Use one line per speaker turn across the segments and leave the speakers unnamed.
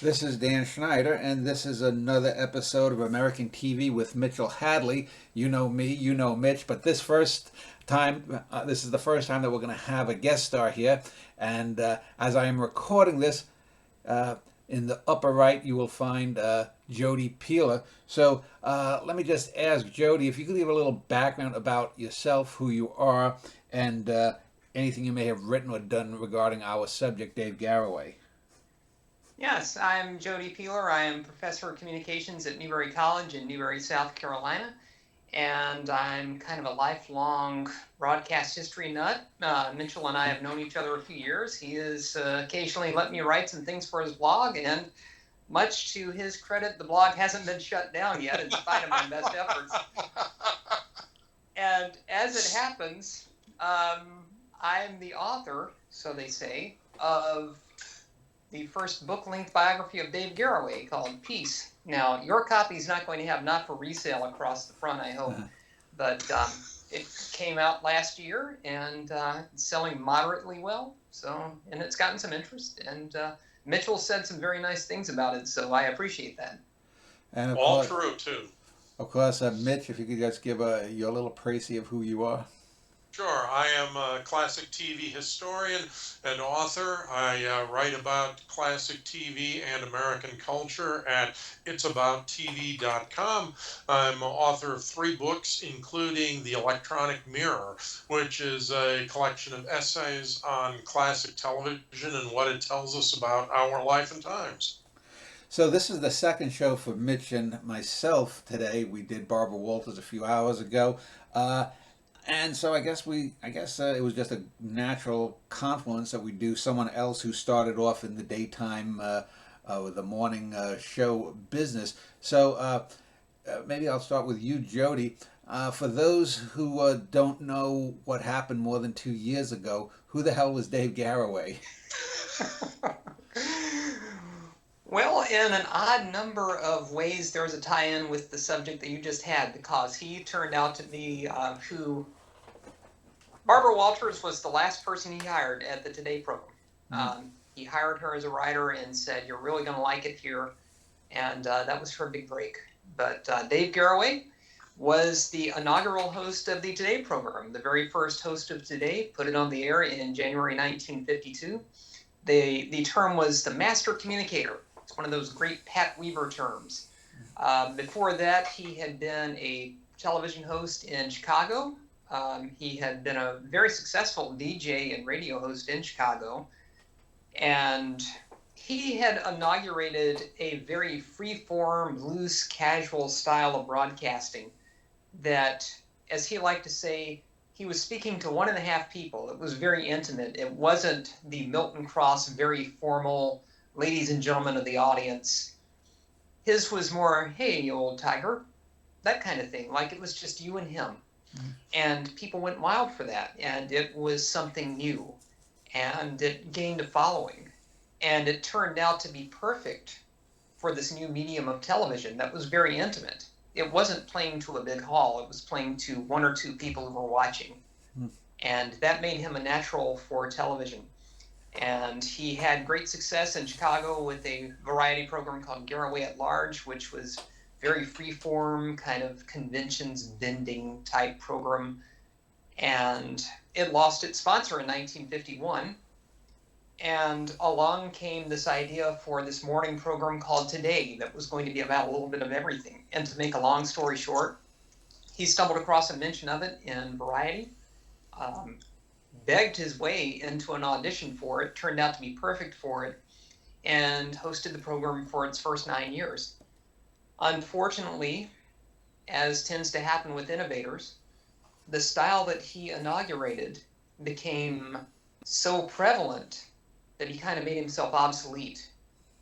This is Dan Schneider, and this is another episode of American TV with Mitchell Hadley. You know me, you know Mitch, but this is the first time that we're going to have a guest star here. And as I am recording this, uh, in the upper right, you will find Jodie Peeler. So let me just ask Jodie if you could give a little background about yourself, who you are, and anything you may have written or done regarding our subject, Dave Garroway.
Yes, I'm Jodie Peeler. I am professor of communications at Newberry College in Newberry, South Carolina, and I'm kind of a lifelong broadcast history nut. Mitchell and I have known each other a few years. He has occasionally let me write some things for his blog, and much to his credit, the blog hasn't been shut down yet, in spite of my best efforts. And as it happens, I'm the author, so they say, of the first book-length biography of Dave Garroway called Peace. Now, your copy is not going to have not for resale across the front, I hope, but it came out last year and it's selling moderately well. And it's gotten some interest, and Mitchell said some very nice things about it, so I appreciate that.
And of
All
course,
true, too.
Mitch, if you could just give your little précis of who you are.
Sure. I am a classic TV historian and author. I write about classic TV and American culture at it'sabouttv.com. I'm author of 3 books, including The Electronic Mirror, which is a collection of essays on classic television and what it tells us about our life and times.
So this is the second show for Mitch and myself today. We did Barbara Walters a few hours ago. And so I guess it was just a natural confluence that we do someone else who started off in the daytime, the morning show business. So maybe I'll start with you, Jodie. For those who don't know what happened more than 2 years ago, who the hell was Dave Garroway?
Well, in an odd number of ways, there was a tie-in with the subject that you just had, because he turned out to be who Barbara Walters was the last person he hired at the Today program. He hired her as a writer and said, "You're really going to like it here," and that was her big break. But Dave Garroway was the inaugural host of the Today program, the very first host of Today, put it on the air in January 1952. The term was the master communicator. It's one of those great Pat Weaver terms. Before that, he had been a television host in Chicago. He had been a very successful DJ and radio host in Chicago. And he had inaugurated a very free-form, loose, casual style of broadcasting that, as he liked to say, he was speaking to 1.5 people. It was very intimate. It wasn't the Milton Cross, very formal, ladies and gentlemen of the audience. His was more, "Hey, old tiger," that kind of thing. Like it was just you and him. And people went wild for that. And it was something new. And it gained a following. And it turned out to be perfect for this new medium of television that was very intimate. It wasn't playing to a big hall. It was playing to 1 or 2 people who were watching. And that made him a natural for television. And he had great success in Chicago with a variety program called Garroway at Large, which was very free-form, kind of conventions-bending type program. And it lost its sponsor in 1951. And along came this idea for this morning program called Today that was going to be about a little bit of everything. And to make a long story short, he stumbled across a mention of it in Variety, begged his way into an audition for it, turned out to be perfect for it, and hosted the program for its first 9 years. Unfortunately, as tends to happen with innovators, the style that he inaugurated became so prevalent that he kind of made himself obsolete.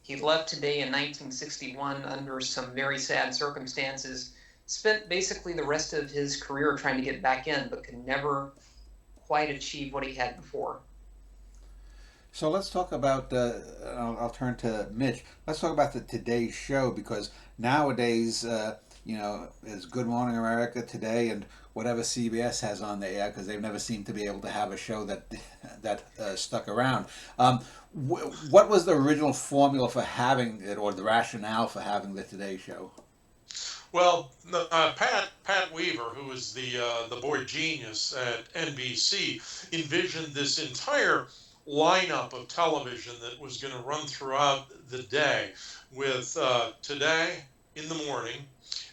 He left Today in 1961 under some very sad circumstances, spent basically the rest of his career trying to get back in, but could never quite achieve what he had before.
So let's talk about, I'll turn to Mitch. Let's talk about the Today show, because nowadays, there's Good Morning America today, and whatever CBS has on the air, because they've never seemed to be able to have a show that stuck around. What was the original formula for having it, or the rationale for having the Today Show?
Well, Pat Weaver, who was the boy genius at NBC, envisioned this entire lineup of television that was going to run throughout the day, with Today in the morning,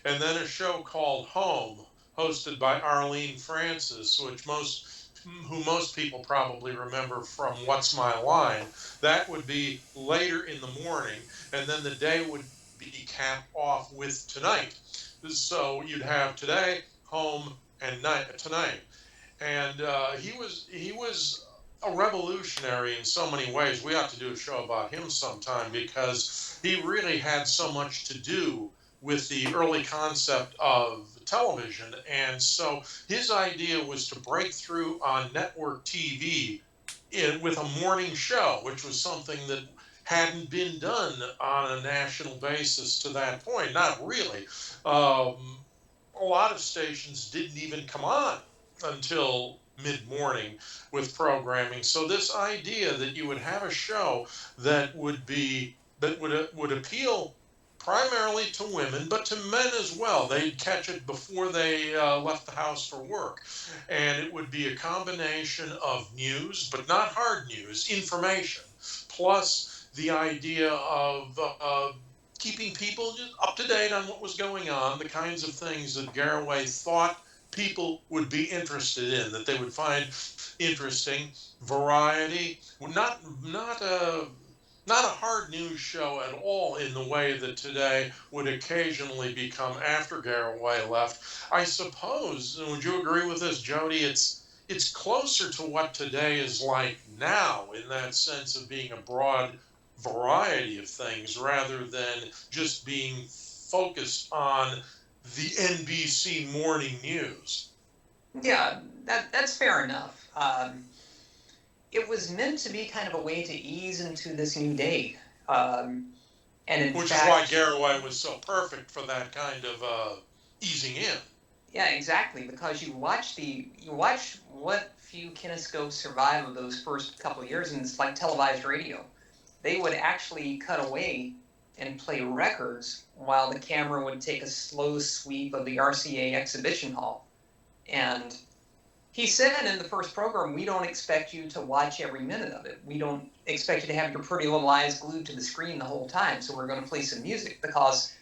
and then a show called Home, hosted by Arlene Francis, who most people probably remember from What's My Line. That would be later in the morning, and then the day would be capped off with Tonight. So you'd have Today, Home, and Tonight. And he was a revolutionary in so many ways. We ought to do a show about him sometime, because he really had so much to do with the early concept of television. And so his idea was to break through on network TV with a morning show, which was something that hadn't been done on a national basis to that point. Not really. A lot of stations didn't even come on until mid-morning with programming. So this idea that you would have a show that would appeal primarily to women, but to men as well. They'd catch it before they left the house for work. And it would be a combination of news, but not hard news, information, plus the idea of keeping people just up to date on what was going on, the kinds of things that Garroway thought people would be interested in, that they would find interesting. Variety, not a hard news show at all in the way that Today would occasionally become after Garroway left. I suppose, and would you agree with this, Jodie, it's closer to what Today is like now, in that sense of being a broad variety of things rather than just being focused on the NBC morning news.
Yeah, that's fair enough. It was meant to be kind of a way to ease into this new day. And
Which is why Garroway was so perfect for that kind of easing in.
Yeah, exactly, because you watch what few kinescopes survive of those first couple of years, and it's like televised radio. They would actually cut away and play records while the camera would take a slow sweep of the RCA exhibition hall. And he said in the first program, we don't expect you to watch every minute of it. We don't expect you to have your pretty little eyes glued to the screen the whole time, so we're going to play some music, because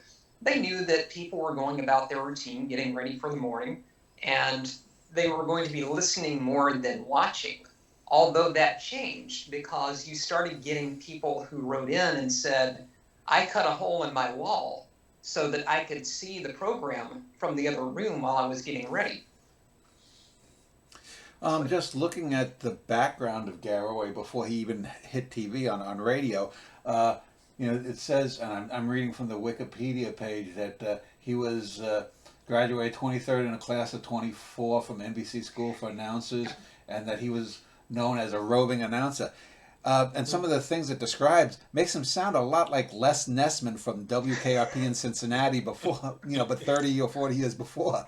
they knew that people were going about their routine, getting ready for the morning, and they were going to be listening more than watching. Although that changed, because you started getting people who wrote in and said, I cut a hole in my wall so that I could see the program from the other room while I was getting ready.
Just looking at the background of Garroway before he even hit TV on radio, it says, and I'm reading from the Wikipedia page, that he was graduated 23rd in a class of 24 from NBC School for Announcers, and that he was known as a roving announcer. And some of the things it describes makes him sound a lot like Les Nessman from WKRP in Cincinnati before, but 30 or 40 years before.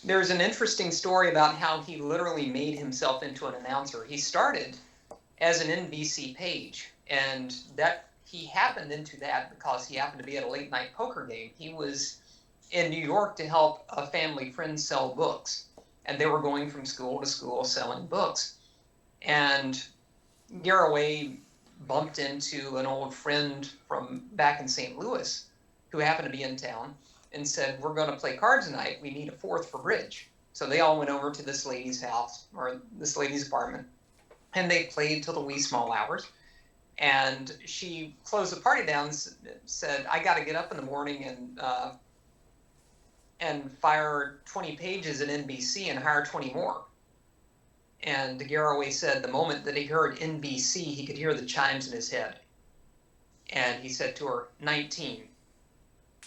There's an interesting story about how he literally made himself into an announcer. He started as an NBC page, and that he happened into that because he happened to be at a late night poker game. He was in New York to help a family friend sell books, and they were going from school to school selling books. And Garroway bumped into an old friend from back in St. Louis who happened to be in town, and said, we're going to play cards tonight. We need a fourth for bridge. So they all went over to this lady's house, or this lady's apartment, and they played till the wee small hours. And she closed the party down and said, I got to get up in the morning and fire 20 pages at NBC and hire 20 more. And Garroway said the moment that he heard NBC, he could hear the chimes in his head. And he said to her, 19.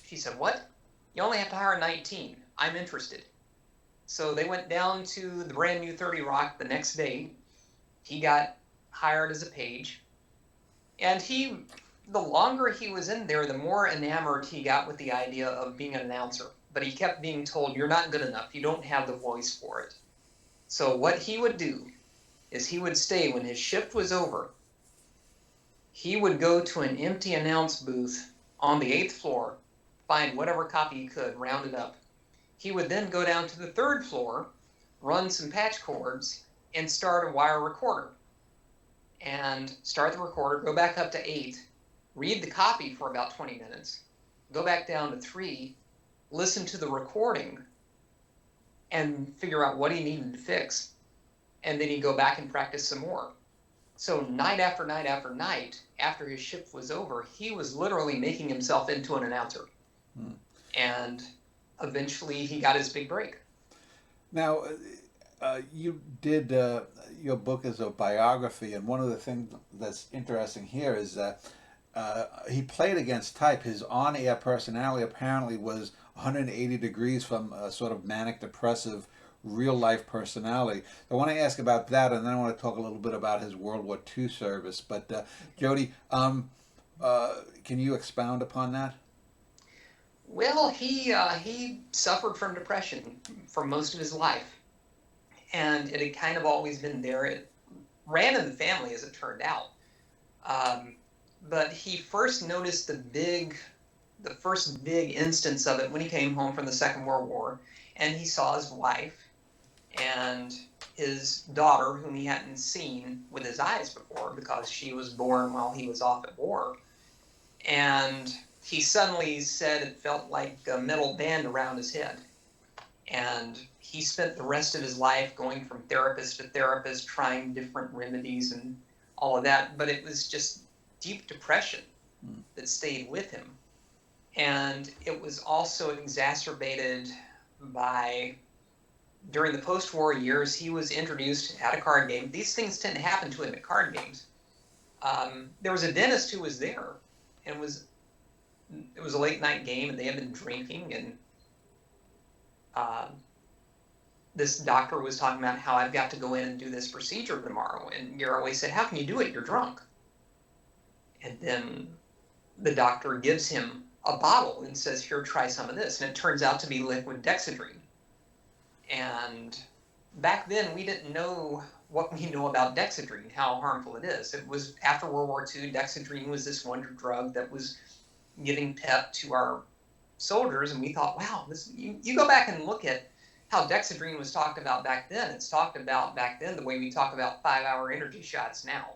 She said, what? You only have to hire 19. I'm interested. So they went down to the brand new 30 Rock the next day. He got hired as a page. And the longer he was in there, the more enamored he got with the idea of being an announcer. but he kept being told, you're not good enough. You don't have the voice for it. So what he would do is he would stay when his shift was over. He would go to an empty announce booth on the 8th floor, find whatever copy he could, round it up. He would then go down to the 3rd floor, run some patch cords, and start a wire recorder. And start the recorder, go back up to 8, read the copy for about 20 minutes, go back down to 3, listen to the recording, and figure out what he needed to fix. And then he'd go back and practice some more. So night after night after night, after his shift was over, he was literally making himself into an announcer. And eventually he got his big break.
Now, you did your book as a biography, and one of the things that's interesting here is that he played against type. His on-air personality apparently was 180 degrees from a sort of manic depressive real-life personality. I want to ask about that, and then I want to talk a little bit about his World War II service. But Jodie, can you expound upon that?
Well, he suffered from depression for most of his life, and it had kind of always been there. It ran in the family, as it turned out. But he first noticed the first big instance of it when he came home from the Second World War, and he saw his wife and his daughter, whom he hadn't seen with his eyes before because she was born while he was off at war. And he suddenly said it felt like a metal band around his head. And he spent the rest of his life going from therapist to therapist, trying different remedies and all of that. But it was just deep depression that stayed with him. And it was also exacerbated by, during the post-war years, he was introduced at a card game. These things tend to happen to him at card games. There was a dentist who was there, and it was a late-night game, and they had been drinking, and this doctor was talking about how I've got to go in and do this procedure tomorrow. And Garroway said, how can you do it? You're drunk. And then the doctor gives him a bottle and says, here, try some of this. And it turns out to be liquid dexedrine. And back then, we didn't know what we know about dexedrine, how harmful it is. It was after World War II, dexedrine was this wonder drug that was giving pep to our soldiers. And we thought, wow, you go back and look at how dexedrine was talked about back then. It's talked about back then the way we talk about 5-hour energy shots now.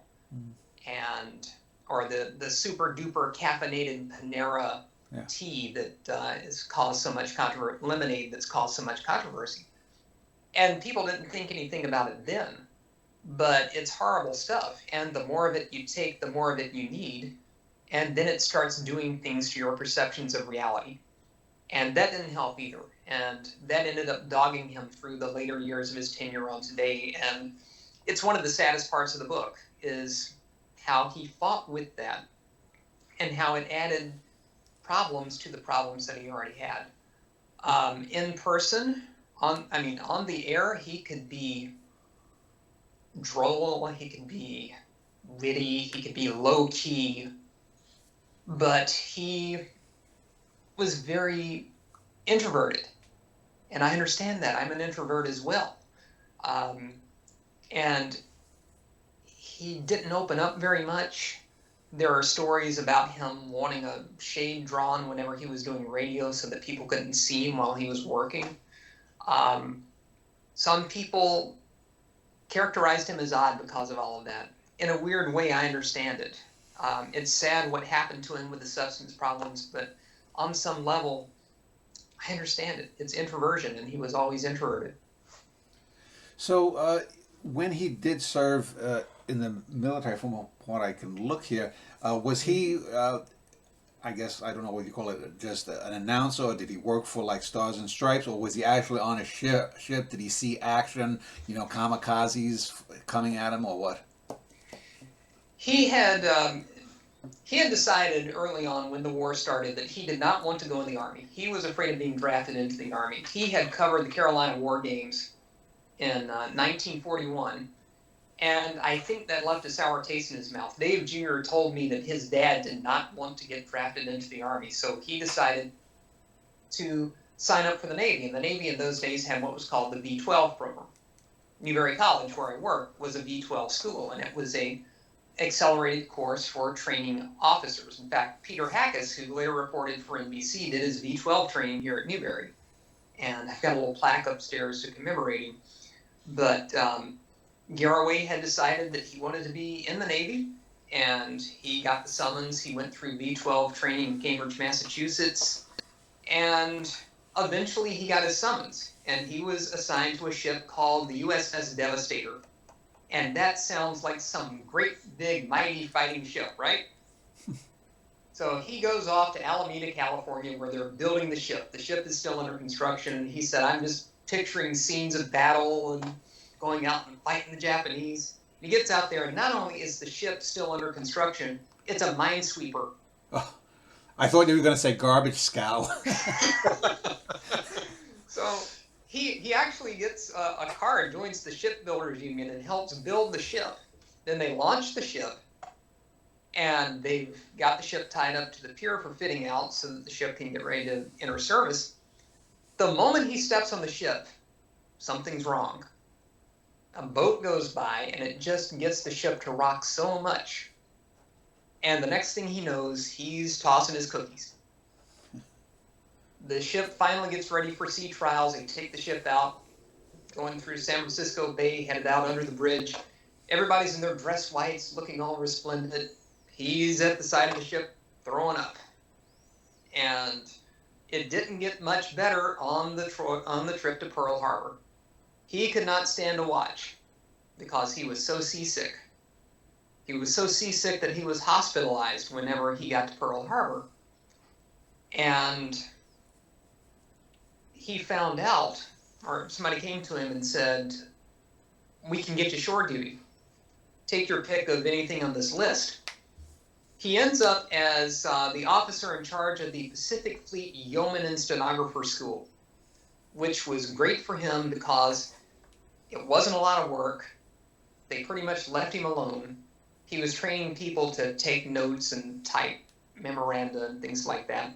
Or the super duper caffeinated Panera tea that has caused so much controversy, lemonade that's caused so much controversy. And people didn't think anything about it then, but it's horrible stuff. And the more of it you take, the more of it you need. And then it starts doing things to your perceptions of reality. And that didn't help either. And that ended up dogging him through the later years of his tenure on Today. And it's one of the saddest parts of the book is how he fought with that and how it added problems to the problems that he already had. In person, on the air, he could be droll, he could be witty, he could be low-key, but he was very introverted. And I understand that. I'm an introvert as well. And he didn't open up very much. There are stories about him wanting a shade drawn whenever he was doing radio so that people couldn't see him while he was working. Some people characterized him as odd because of all of that. In a weird way, I understand it. It's sad what happened to him with the substance problems, but on some level, I understand it. It's introversion, and he was always introverted.
So when he did serve in the military, from what I can look here, was he, I guess, I don't know what you call it, just an announcer, or did he work for like Stars and Stripes, or was he actually on a ship? Did he see action, kamikazes coming at him, or what?
He had decided early on when the war started that he did not want to go in the Army. He was afraid of being drafted into the Army. He had covered the Carolina War Games in 1941, and I think that left a sour taste in his mouth. Dave Jr. told me that his dad did not want to get drafted into the Army, so he decided to sign up for the Navy. And the Navy in those days had what was called the V-12 program. Newberry College, where I worked, was a V-12 school, and it was a accelerated course for training officers. In fact, Peter Hackus, who later reported for NBC, did his V-12 training here at Newberry. And I've got a little plaque upstairs to commemorate him. But Garroway had decided that he wanted to be in the Navy, and he got the summons. He went through V-12 training in Cambridge, Massachusetts, and eventually he got his summons, and he was assigned to a ship called the USS Devastator. And that sounds like some great, big, mighty fighting ship, right? So he goes off to Alameda, California, where they're building the ship. The ship is still under construction, and he said, I'm just picturing scenes of battle and going out and fighting the Japanese. And he gets out there, and not only is the ship still under construction, it's a minesweeper.
Oh, I thought you were going to say garbage scow.
So he actually gets a card, joins the shipbuilders union, and helps build the ship. Then they launch the ship, and they've got the ship tied up to the pier for fitting out so that the ship can get ready to enter service. The moment he steps on the ship, something's wrong. A boat goes by, and it just gets the ship to rock so much. And the next thing he knows, he's tossing his cookies. The ship finally gets ready for sea trials. They take the ship out, going through San Francisco Bay, headed out under the bridge. Everybody's in their dress whites, looking all resplendent. He's at the side of the ship, throwing up. And it didn't get much better on the trip to Pearl Harbor. He could not stand to watch because he was so seasick. He was so seasick that he was hospitalized whenever he got to Pearl Harbor. And he found out, or somebody came to him and said, we can get you shore duty. Take your pick of anything on this list. He ends up as the officer in charge of the Pacific Fleet Yeoman and Stenographer School, which was great for him because it wasn't a lot of work. They pretty much left him alone. He was training people to take notes and type memoranda and things like that.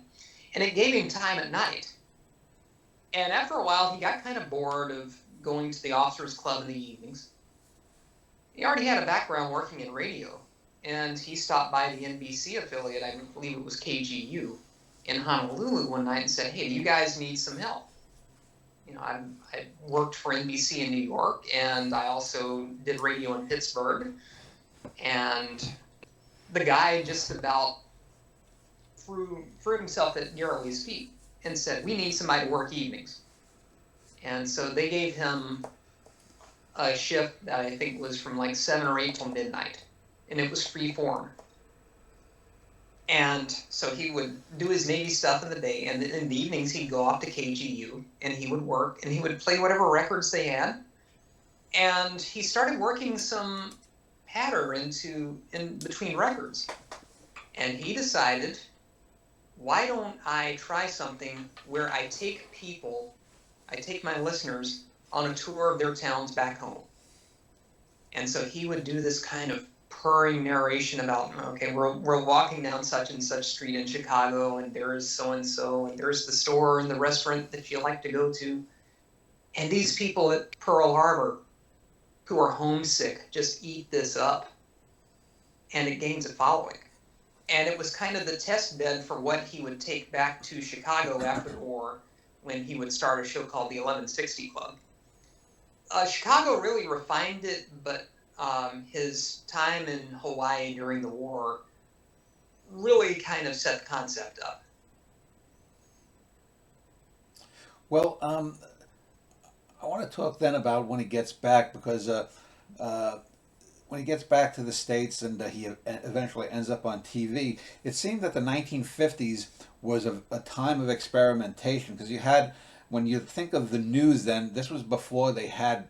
And it gave him time at night. And after a while, he got kind of bored of going to the officers' club in the evenings. He already had a background working in radio, and he stopped by the NBC affiliate, I believe it was KGU, in Honolulu one night and said, hey, do you guys need some help? You know, I worked for NBC in New York, and I also did radio in Pittsburgh. And the guy just about threw himself at Garroway's feet and said, we need somebody to work evenings. And so they gave him a shift that I think was from like 7 or 8 till midnight. And it was free form. And so he would do his Navy stuff in the day, and in the evenings he'd go off to KGU, and he would work, and he would play whatever records they had. And he started working some patter in between records. And he decided, why don't I try something where I take my listeners on a tour of their towns back home. And so he would do this kind of purring narration about, okay, we're walking down such and such street in Chicago, and there's so-and-so, and there's the store and the restaurant that you like to go to. And these people at Pearl Harbor who are homesick just eat this up. And it gains a following. And it was kind of the test bed for what he would take back to Chicago after the war, when he would start a show called the 1160 Club. Chicago really refined it, but his time in Hawaii during the war really kind of set the concept up.
Well, I want to talk then about when he gets back, because when he gets back to the States and he eventually ends up on TV, it seemed that the 1950s was a time of experimentation, because you had, when you think of the news then, this was before they had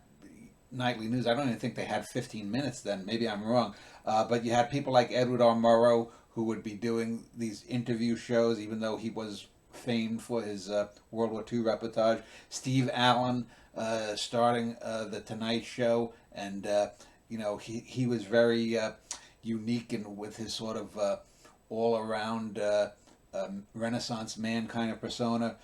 nightly news. I don't even think they had 15 minutes then. Maybe I'm wrong. But you had people like Edward R. Murrow, who would be doing these interview shows, even though he was famed for his World War II reportage. Steve Allen starting the Tonight Show, and he was very unique and with his sort of all around Renaissance man kind of persona.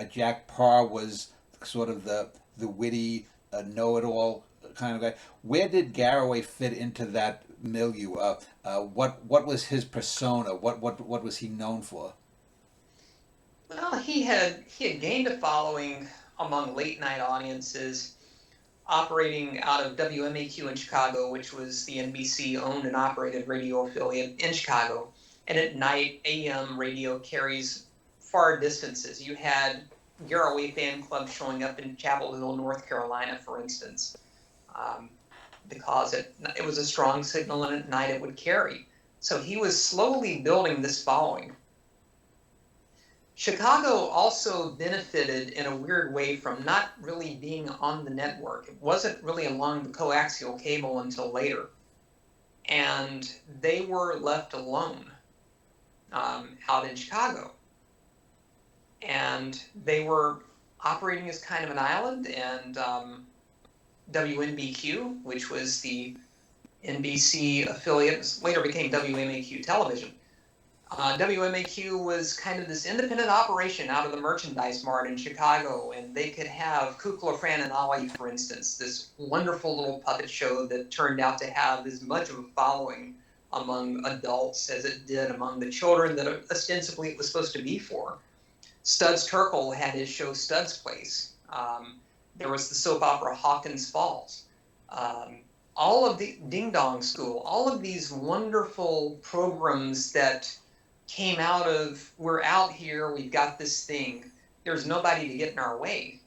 Jack Parr was sort of the witty, know-it-all kind of guy. Where did Garroway fit into that milieu? What was his persona? What was he known for?
Well, he had gained a following among late night audiences, operating out of WMAQ in Chicago, which was the NBC owned and operated radio affiliate in Chicago. And at night, AM radio carries far distances. You had Garroway fan clubs showing up in Chapel Hill, North Carolina, for instance, because it was a strong signal, and at night it would carry. So he was slowly building this following. Chicago also benefited in a weird way from not really being on the network. It wasn't really along the coaxial cable until later. And they were left alone out in Chicago. And they were operating as kind of an island, and WNBQ, which was the NBC affiliate, later became WMAQ Television. WMAQ was kind of this independent operation out of the merchandise mart in Chicago, and they could have Kukla, Fran, and Ollie, for instance, this wonderful little puppet show that turned out to have as much of a following among adults as it did among the children that ostensibly it was supposed to be for. Studs Terkel had his show Studs Place. There was the soap opera Hawkins Falls. All of the Ding Dong School, all of these wonderful programs that came out of, we're out here, we've got this thing, there's nobody to get in our way.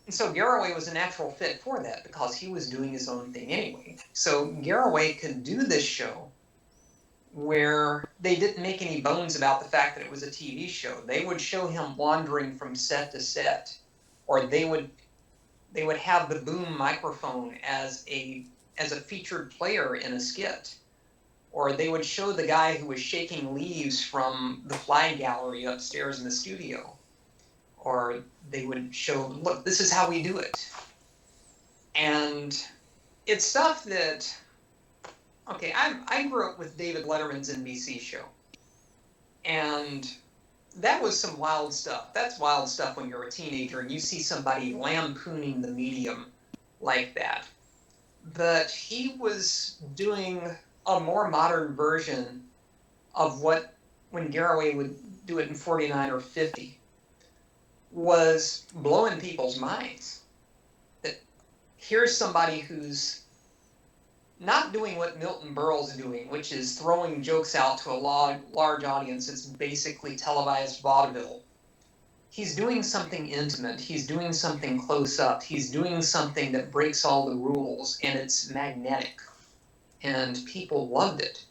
And so Garroway was a natural fit for that because he was doing his own thing anyway. So Garroway could do this show where they didn't make any bones about the fact that it was a TV show. They would show him wandering from set to set, or they would have the boom microphone as a featured player in a skit. Or they would show the guy who was shaking leaves from the fly gallery upstairs in the studio. Or they would show, look, this is how we do it. And it's stuff that, okay, I grew up with David Letterman's NBC show. And that was some wild stuff. That's wild stuff when you're a teenager and you see somebody lampooning the medium like that. But he was doing a more modern version of what, when Garroway would do it in 49 or 50, was blowing people's minds. That here's somebody who's not doing what Milton Berle's doing, which is throwing jokes out to a large audience. It's basically televised vaudeville. He's doing something intimate. He's doing something close up. He's doing something that breaks all the rules, and it's magnetic. And people loved it.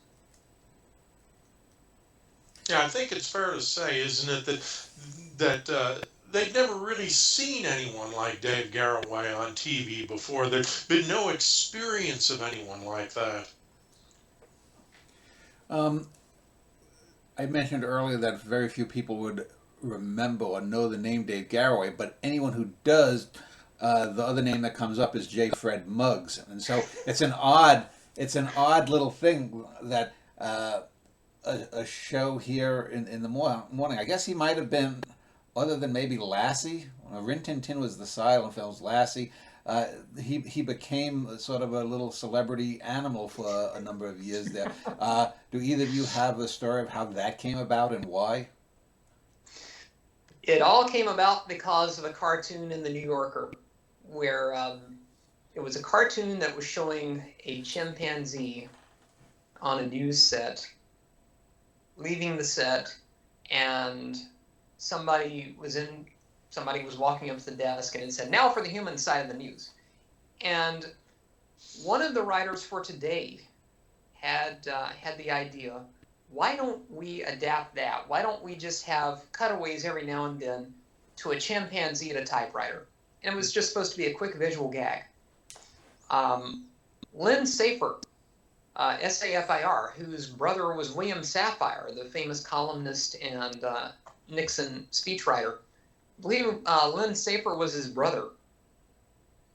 Yeah, I think it's fair to say, isn't it, that they've never really seen anyone like Dave Garroway on TV before. There's been no experience of anyone like that.
I mentioned earlier that very few people would remember or know the name Dave Garroway, but anyone who does, the other name that comes up is J. Fred Muggs, and so it's an odd little thing that a show here in the morning. I guess he might have been, other than maybe Lassie. Rin Tin Tin was the silent films. Lassie. He became sort of a little celebrity animal for a number of years there. Do either of you have a story of how that came about and why?
It all came about because of a cartoon in the New Yorker, where it was a cartoon that was showing a chimpanzee on a news set, leaving the set, and somebody was walking up to the desk and it said, "Now for the human side of the news." And one of the writers for Today had the idea, why don't we adapt that? Why don't we just have cutaways every now and then to a chimpanzee at a typewriter? And it was just supposed to be a quick visual gag. Lynn Safer, SAFIR, whose brother was William Safire, the famous columnist and Nixon speechwriter. I believe Lynn Safer was his brother,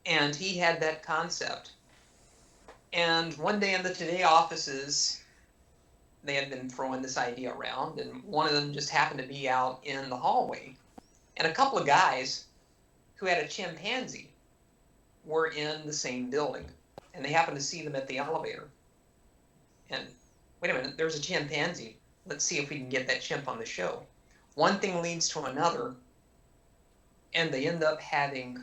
and he had that concept. And one day in the Today offices, they had been throwing this idea around, and one of them just happened to be out in the hallway. And a couple of guys who had a chimpanzee were in the same building, and they happened to see them at the elevator. And wait a minute, there's a chimpanzee. Let's see if we can get that chimp on the show. One thing leads to another, and they end up having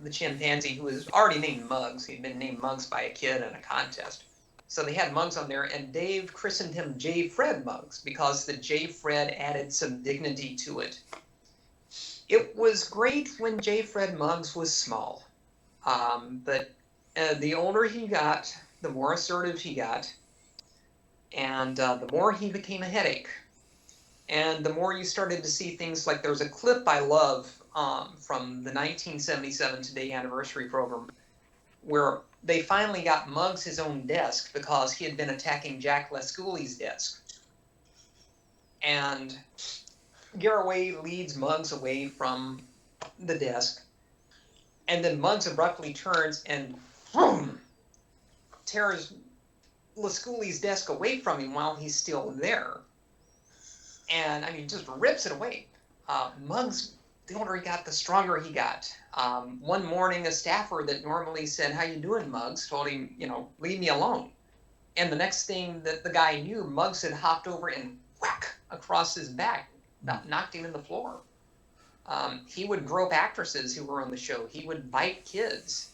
the chimpanzee, who was already named Muggs. He'd been named Muggs by a kid in a contest. So they had Muggs on there, and Dave christened him J. Fred Muggs because the J. Fred added some dignity to it. It was great when J. Fred Muggs was small, but the older he got, the more assertive he got, and the more he became a headache. And the more you started to see things like, there's a clip I love from the 1977 Today Anniversary program where they finally got Muggs his own desk because he had been attacking Jack Lescouli's desk. And Garroway leads Muggs away from the desk, and then Muggs abruptly turns and boom, tears Lescouli's desk away from him while he's still there. And I mean, just rips it away. Muggs, the older he got, the stronger he got. One morning, a staffer that normally said, "How you doing, Muggs?" told him, leave me alone. And the next thing that the guy knew, Muggs had hopped over and whack across his back, knocked him in the floor. He would grope actresses who were on the show. He would bite kids.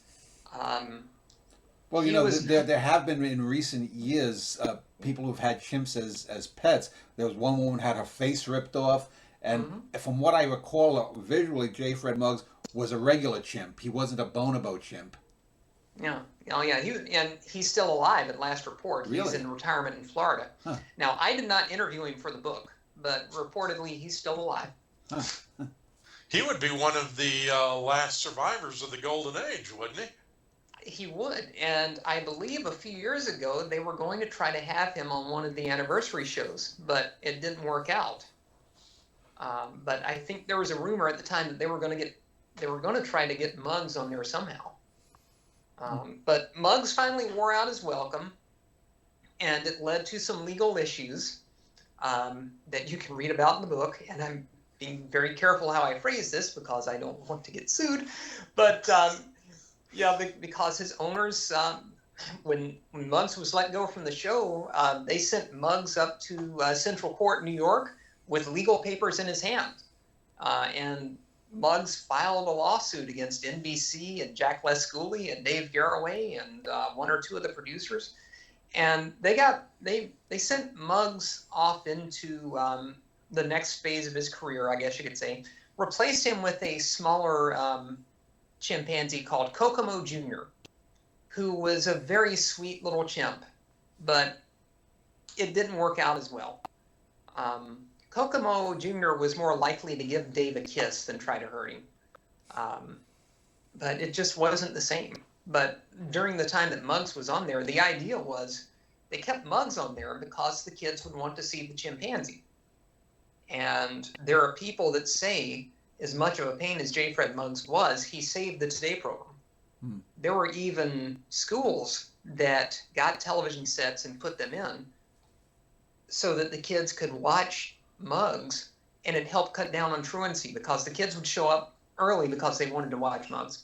Well, there have been in recent years people who've had chimps as pets. There was one woman who had her face ripped off, and from what I recall visually, J. Fred Muggs was a regular chimp. He wasn't a bonobo chimp.
Yeah. Oh, yeah. He's still alive at last report.
Really?
He's in retirement in Florida.
Huh.
Now, I did not interview him for the book, but reportedly he's still alive.
Huh.
He would be one of the last survivors of the Golden Age, wouldn't he?
He would. And I believe a few years ago they were going to try to have him on one of the anniversary shows, but it didn't work out. But I think there was a rumor at the time that they were going to try to get Muggs on there somehow. But Muggs finally wore out his welcome, and it led to some legal issues that you can read about in the book. And I'm being very careful how I phrase this because I don't want to get sued. But because his owners, when Muggs was let go from the show, they sent Muggs up to Central Court, New York, with legal papers in his hand. And Muggs filed a lawsuit against NBC and Jack Lescouli and Dave Garroway and one or two of the producers. And they sent Muggs off into the next phase of his career, I guess you could say, replaced him with a smaller chimpanzee called Kokomo Jr., who was a very sweet little chimp, but it didn't work out as well. Kokomo Jr. was more likely to give Dave a kiss than try to hurt him. But it just wasn't the same. But during the time that Muggs was on there, the idea was they kept Muggs on there because the kids would want to see the chimpanzee. And there are people that say, as much of a pain as J. Fred Muggs was, he saved the Today program. There were even schools that got television sets and put them in so that the kids could watch Muggs, and it helped cut down on truancy because the kids would show up early because they wanted to watch Muggs.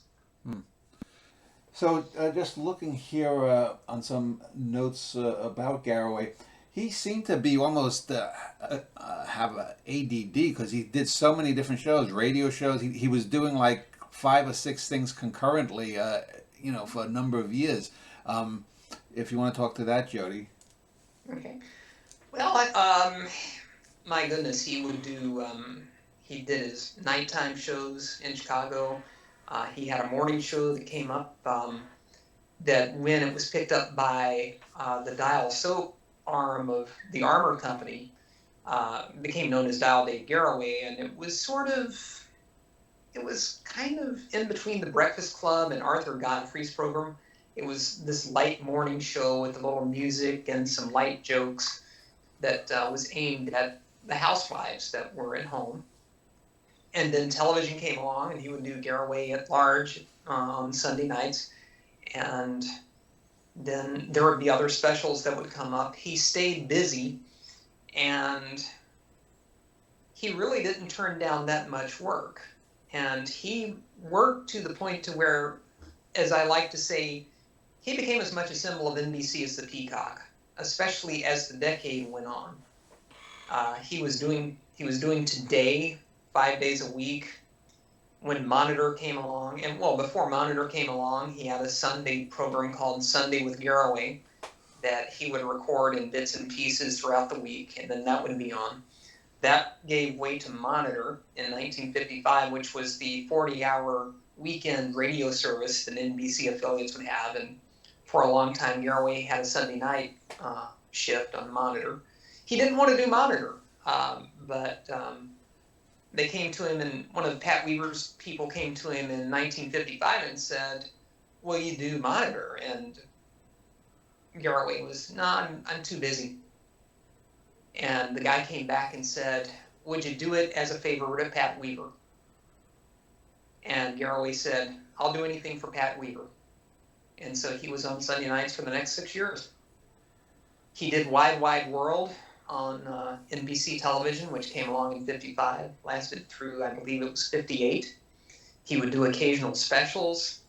So just looking here on some notes about Garroway, he seemed to be almost have a ADD because he did so many different shows, radio shows. He was doing like 5 or 6 things concurrently, for a number of years. If you want to talk to that, Jodie.
Okay. Well, my goodness, he would do. He did his nighttime shows in Chicago. He had a morning show that came up that when it was picked up by the Dial Soap arm of the Armor Company, became known as Dial Dave Garroway, and it was kind of in between the Breakfast Club and Arthur Godfrey's program. It was this light morning show with a little music and some light jokes that was aimed at the housewives that were at home. And then television came along, and he would do Garroway at Large on Sunday nights. And Then there would be other specials that would come up. He stayed busy, and he really didn't turn down that much work. And he worked to the point to where, as I like to say, he became as much a symbol of NBC as the peacock, especially as the decade went on. He was doing Today 5 days a week. When Monitor came along, and well, before Monitor came along, he had a Sunday program called Sunday with Garroway that he would record in bits and pieces throughout the week, and then that would be on. That gave way to Monitor in 1955, which was the 40-hour weekend radio service that NBC affiliates would have, and for a long time, Garroway had a Sunday night shift on Monitor. He didn't want to do Monitor, but they came to him, and one of Pat Weaver's people came to him in 1955 and said, "Will you do Monitor?" And Garroway was, "No, I'm too busy." And the guy came back and said, "Would you do it as a favor to Pat Weaver?" And Garroway said, "I'll do anything for Pat Weaver." And so he was on Sunday nights for the next 6 years. He did Wide Wide World on NBC television, which came along in 55, lasted through, I believe it was 58. He would do occasional specials.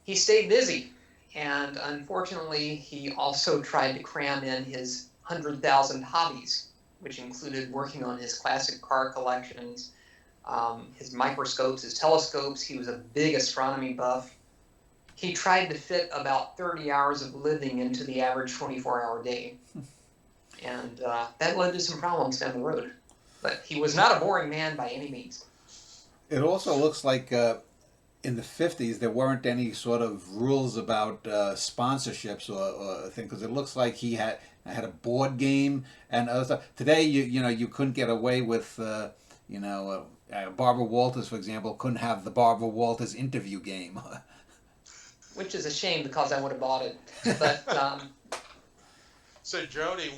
He stayed busy, and unfortunately, he also tried to cram in his 100,000 hobbies, which included working on his classic car collections, his microscopes, his telescopes. He was a big astronomy buff. He tried to fit about 30 hours of living into the average 24-hour day. And that led to some problems down the road. But he was not a boring man by any means.
It also looks like in the 50s there weren't any sort of rules about sponsorships or things, because it looks like he had a board game and other stuff. Today, you couldn't get away with, Barbara Walters, for example, couldn't have the Barbara Walters interview game.
Which is a shame, because I would have bought it. But
So, Jodie,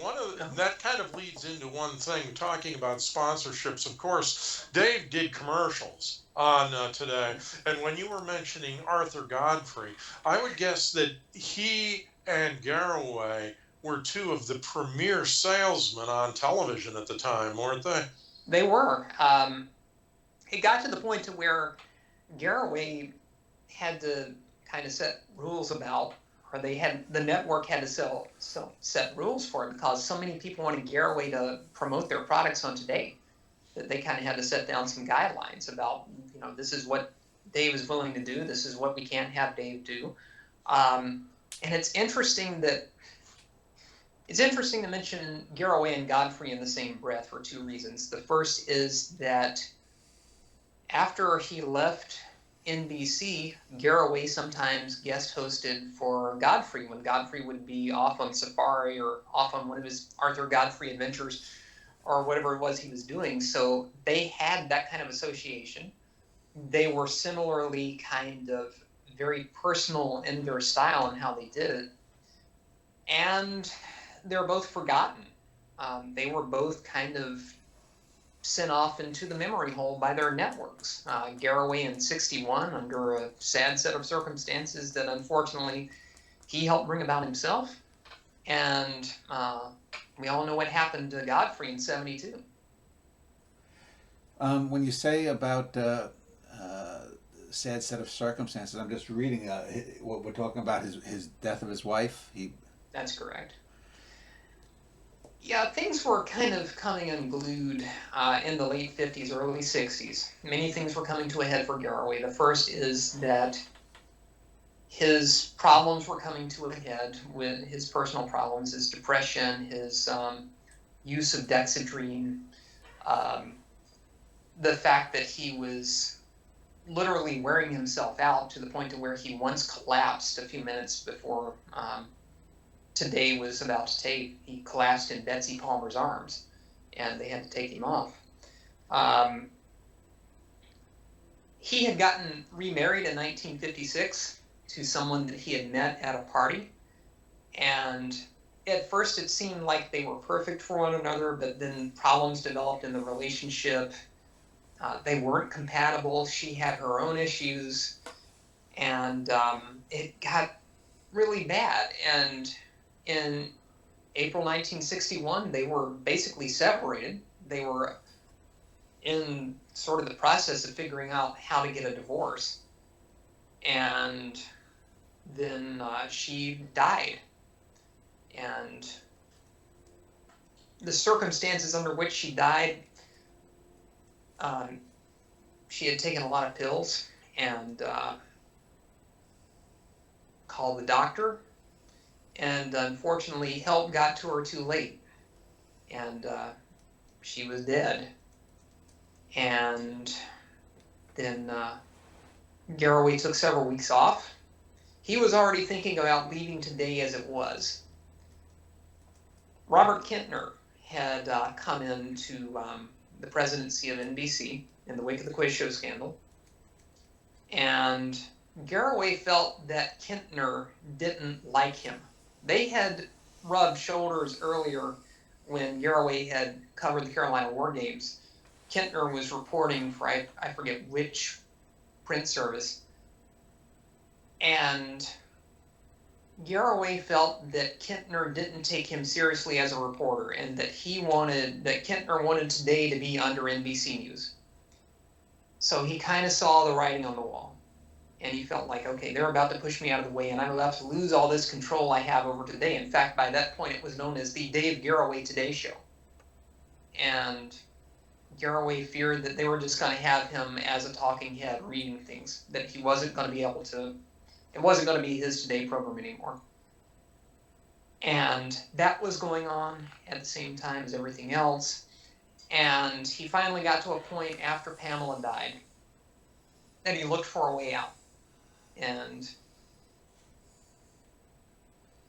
that kind of leads into one thing, talking about sponsorships. Of course, Dave did commercials on Today, and when you were mentioning Arthur Godfrey, I would guess that he and Garroway were two of the premier salesmen on television at the time, weren't they?
They were. It got to the point to where Garroway had to kind of set rules about, or the network had to set rules for it, because so many people wanted Garroway to promote their products on Today that they kind of had to set down some guidelines about, this is what Dave is willing to do, this is what we can't have Dave do. And it's interesting to mention Garroway and Godfrey in the same breath for two reasons. The first is that after he left NBC, Garroway sometimes guest hosted for Godfrey when Godfrey would be off on safari or off on one of his Arthur Godfrey adventures or whatever it was he was doing. So they had that kind of association. They were similarly kind of very personal in their style and how they did it. And they're both forgotten. They were both kind of sent off into the memory hole by their networks. Garroway in 61 under a sad set of circumstances that unfortunately he helped bring about himself. And we all know what happened to Godfrey in 72.
When you say about sad set of circumstances, I'm just reading what we're talking about, his death of his wife.
That's correct. Yeah, things were kind of coming unglued in the late 50s, early 60s. Many things were coming to a head for Garroway. The first is that his problems were coming to a head with his personal problems, his depression, his use of Dexedrine, the fact that he was literally wearing himself out to the point to where he once collapsed a few minutes before Today was about to tape. He collapsed in Betsy Palmer's arms, and they had to take him off. He had gotten remarried in 1956 to someone that he had met at a party, and at first it seemed like they were perfect for one another, but then problems developed in the relationship. They weren't compatible. She had her own issues, and it got really bad. And in April 1961, they were basically separated. They were in sort of the process of figuring out how to get a divorce. And then she died. And the circumstances under which she died, she had taken a lot of pills and called the doctor. And unfortunately, help got to her too late. And she was dead. And then Garroway took several weeks off. He was already thinking about leaving today as it was. Robert Kintner had come into the presidency of NBC in the wake of the quiz show scandal. And Garroway felt that Kintner didn't like him. They had rubbed shoulders earlier when Garroway had covered the Carolina War Games. Kintner was reporting for, I forget which print service. And Garroway felt that Kintner didn't take him seriously as a reporter, and that Kintner wanted Today to be under NBC News. So he kind of saw the writing on the wall. And he felt like, okay, they're about to push me out of the way, and I'm about to lose all this control I have over Today. In fact, by that point, it was known as the Dave Garroway Today Show. And Garroway feared that they were just going to have him as a talking head reading things, that he wasn't going to be able to, it wasn't going to be his Today program anymore. And that was going on at the same time as everything else. And he finally got to a point after Pamela died that he looked for a way out. And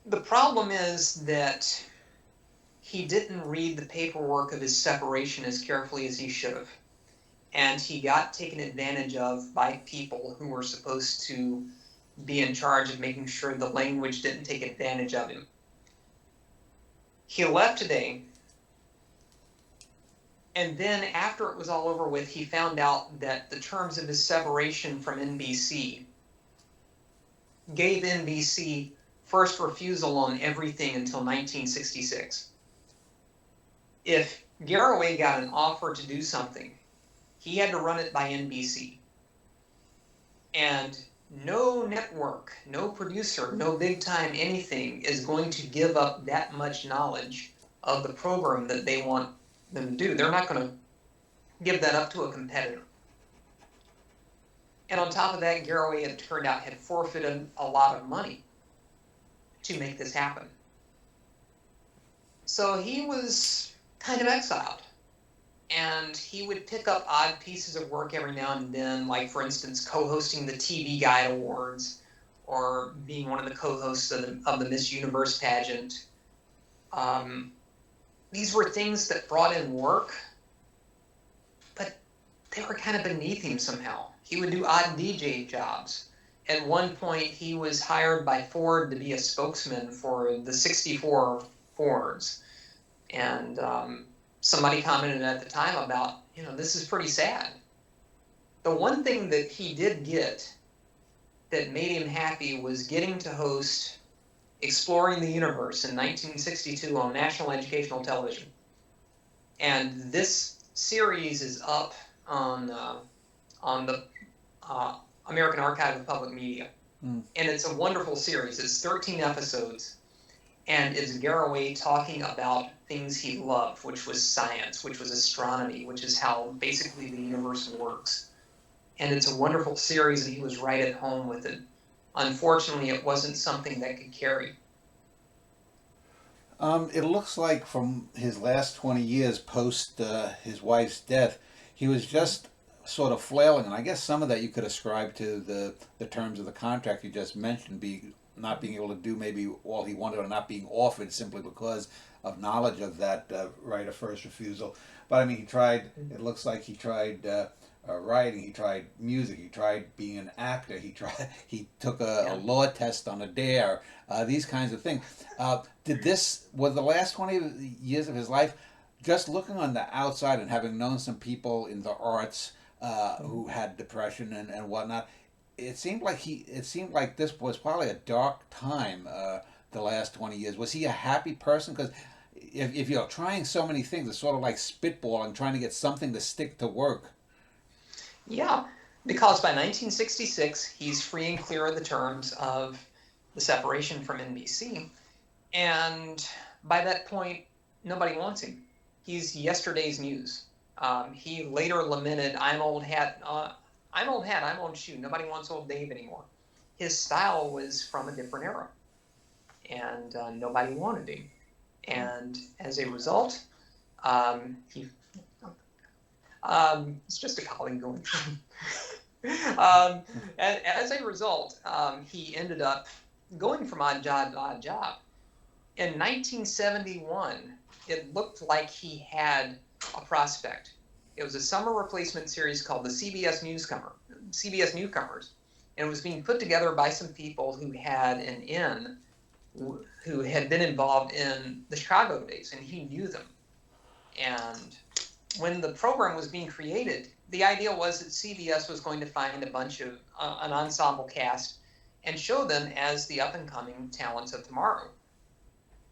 the problem is that he didn't read the paperwork of his separation as carefully as he should have. And he got taken advantage of by people who were supposed to be in charge of making sure the language didn't take advantage of him. He left Today, and then after it was all over with, he found out that the terms of his separation from NBC gave NBC first refusal on everything until 1966. If Garroway got an offer to do something, he had to run it by NBC. And no network, no producer, no big time anything is going to give up that much knowledge of the program that they want them to do. They're not going to give that up to a competitor. And on top of that, Garroway, it turned out, had forfeited a lot of money to make this happen. So he was kind of exiled. And he would pick up odd pieces of work every now and then, like, for instance, co-hosting the TV Guide Awards, or being one of the co-hosts of the Miss Universe pageant. These were things that brought in work, but they were kind of beneath him somehow. He would do odd DJ jobs. At one point, he was hired by Ford to be a spokesman for the 64 Fords. And somebody commented at the time about, this is pretty sad. The one thing that he did get that made him happy was getting to host Exploring the Universe in 1962 on National Educational Television. And this series is up on the American Archive of Public Media. And it's a wonderful series. It's 13 episodes. And it's Garroway talking about things he loved, which was science, which was astronomy, which is how basically the universe works. And it's a wonderful series, and he was right at home with it. Unfortunately, it wasn't something that could carry.
It looks like from his last 20 years post his wife's death, he was just sort of flailing. And I guess some of that you could ascribe to the terms of the contract you just mentioned, not being able to do maybe all he wanted, or not being offered simply because of knowledge of that right of first refusal. But I mean, he tried, it looks like he tried writing, he tried music, he tried being an actor, he took a law test on a dare, these kinds of things. Was the last 20 years of his life, just looking on the outside and having known some people in the arts who had depression and whatnot, it seemed like this was probably a dark time. The last 20 years, was he a happy person? Because if you're trying so many things, it's sort of like spitballing, trying to get something to stick to work.
Yeah, because by 1966, he's free and clear of the terms of the separation from NBC. And by that point, nobody wants him. He's yesterday's news. He later lamented, I'm old hat, I'm old shoe. Nobody wants old Dave anymore. His style was from a different era, and nobody wanted him. And as a result, he it's just a colleague going through. As a result, he ended up going from odd job to odd job. In 1971, it looked like he had a prospect. It was a summer replacement series called the CBS Newcomers, and it was being put together by some people who had an in, who had been involved in the Chicago days, and he knew them. And when the program was being created, the idea was that CBS was going to find a bunch of an ensemble cast and show them as the up-and-coming talents of tomorrow.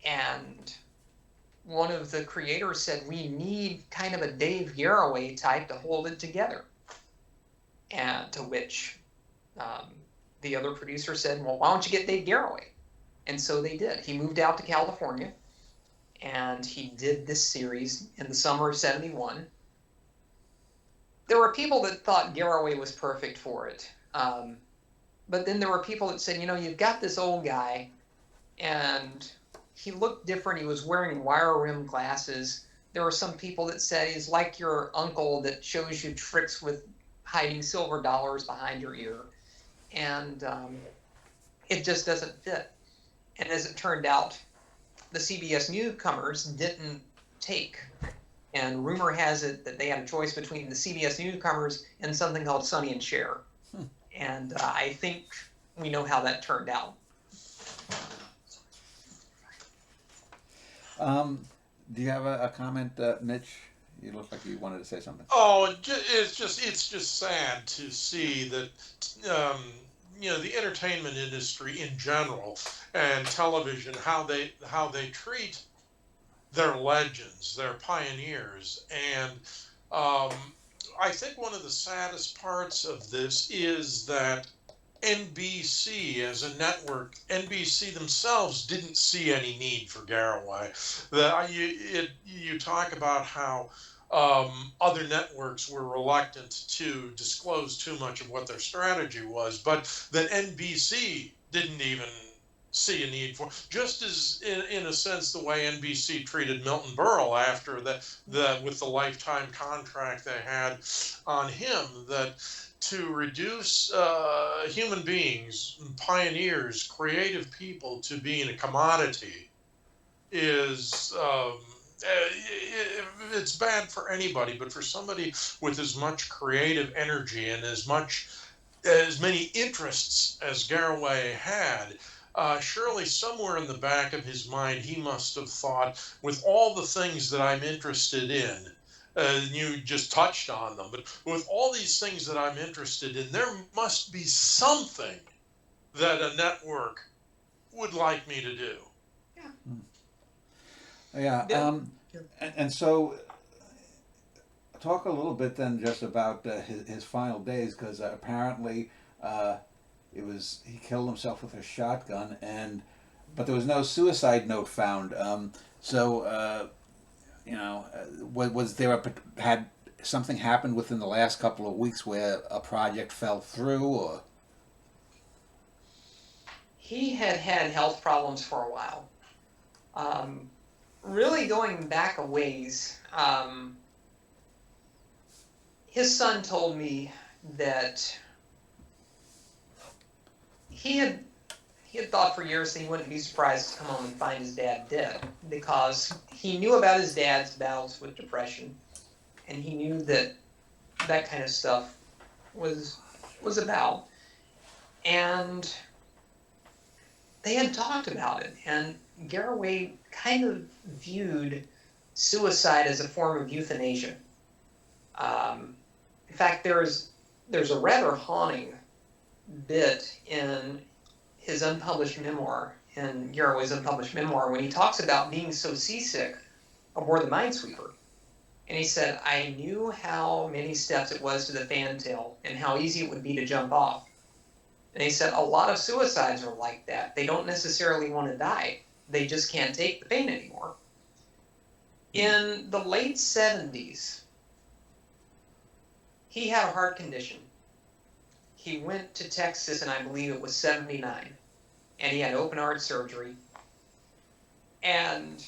And one of the creators said, we need kind of a Dave Garroway type to hold it together. And to which the other producer said, well, why don't you get Dave Garroway? And so they did. He moved out to California, and he did this series in the summer of 71. There were people that thought Garroway was perfect for it. But then there were people that said, you've got this old guy, and he looked different. He was wearing wire-rimmed glasses. There were some people that said he's like your uncle that shows you tricks with hiding silver dollars behind your ear. And it just doesn't fit. And as it turned out, the CBS Newcomers didn't take. And rumor has it that they had a choice between the CBS Newcomers and something called Sonny and Cher. And I think we know how that turned out.
Do you have a comment, Mitch? You look like you wanted to say something.
Oh, it's just sad to see that the entertainment industry in general and television, how they treat their legends, their pioneers. And I think one of the saddest parts of this is that NBC as a network, NBC themselves didn't see any need for Garroway. You talk about how other networks were reluctant to disclose too much of what their strategy was, but that NBC didn't even see a need for, just as in a sense the way NBC treated Milton Berle after with the lifetime contract they had on him, that to reduce human beings, pioneers, creative people to being a commodity is it's bad for anybody, but for somebody with as much creative energy and as many interests as Garroway had, surely somewhere in the back of his mind he must have thought, with all the things that I'm interested in, you just touched on them, but with all these things that I'm interested in, there must be something that a network would like me to do.
Yeah. And so talk a little bit then just about his final days, because apparently he killed himself with a shotgun, but there was no suicide note found. Was there had something happened within the last couple of weeks where a project fell through, or?
He had health problems for a while. Really going back a ways, his son told me that he had thought for years that he wouldn't be surprised to come home and find his dad dead, because he knew about his dad's battles with depression, and he knew that kind of stuff was about. And they had talked about it, and Garroway kind of viewed suicide as a form of euthanasia. In fact, there's a rather haunting bit in his unpublished memoir, in Garroway's unpublished memoir, when he talks about being so seasick aboard the Minesweeper. And he said, I knew how many steps it was to the fantail and how easy it would be to jump off. And he said, a lot of suicides are like that. They don't necessarily want to die. They just can't take the pain anymore. In the late 70s, he had a heart condition. He went to Texas, and I believe it was 79, and he had open heart surgery. And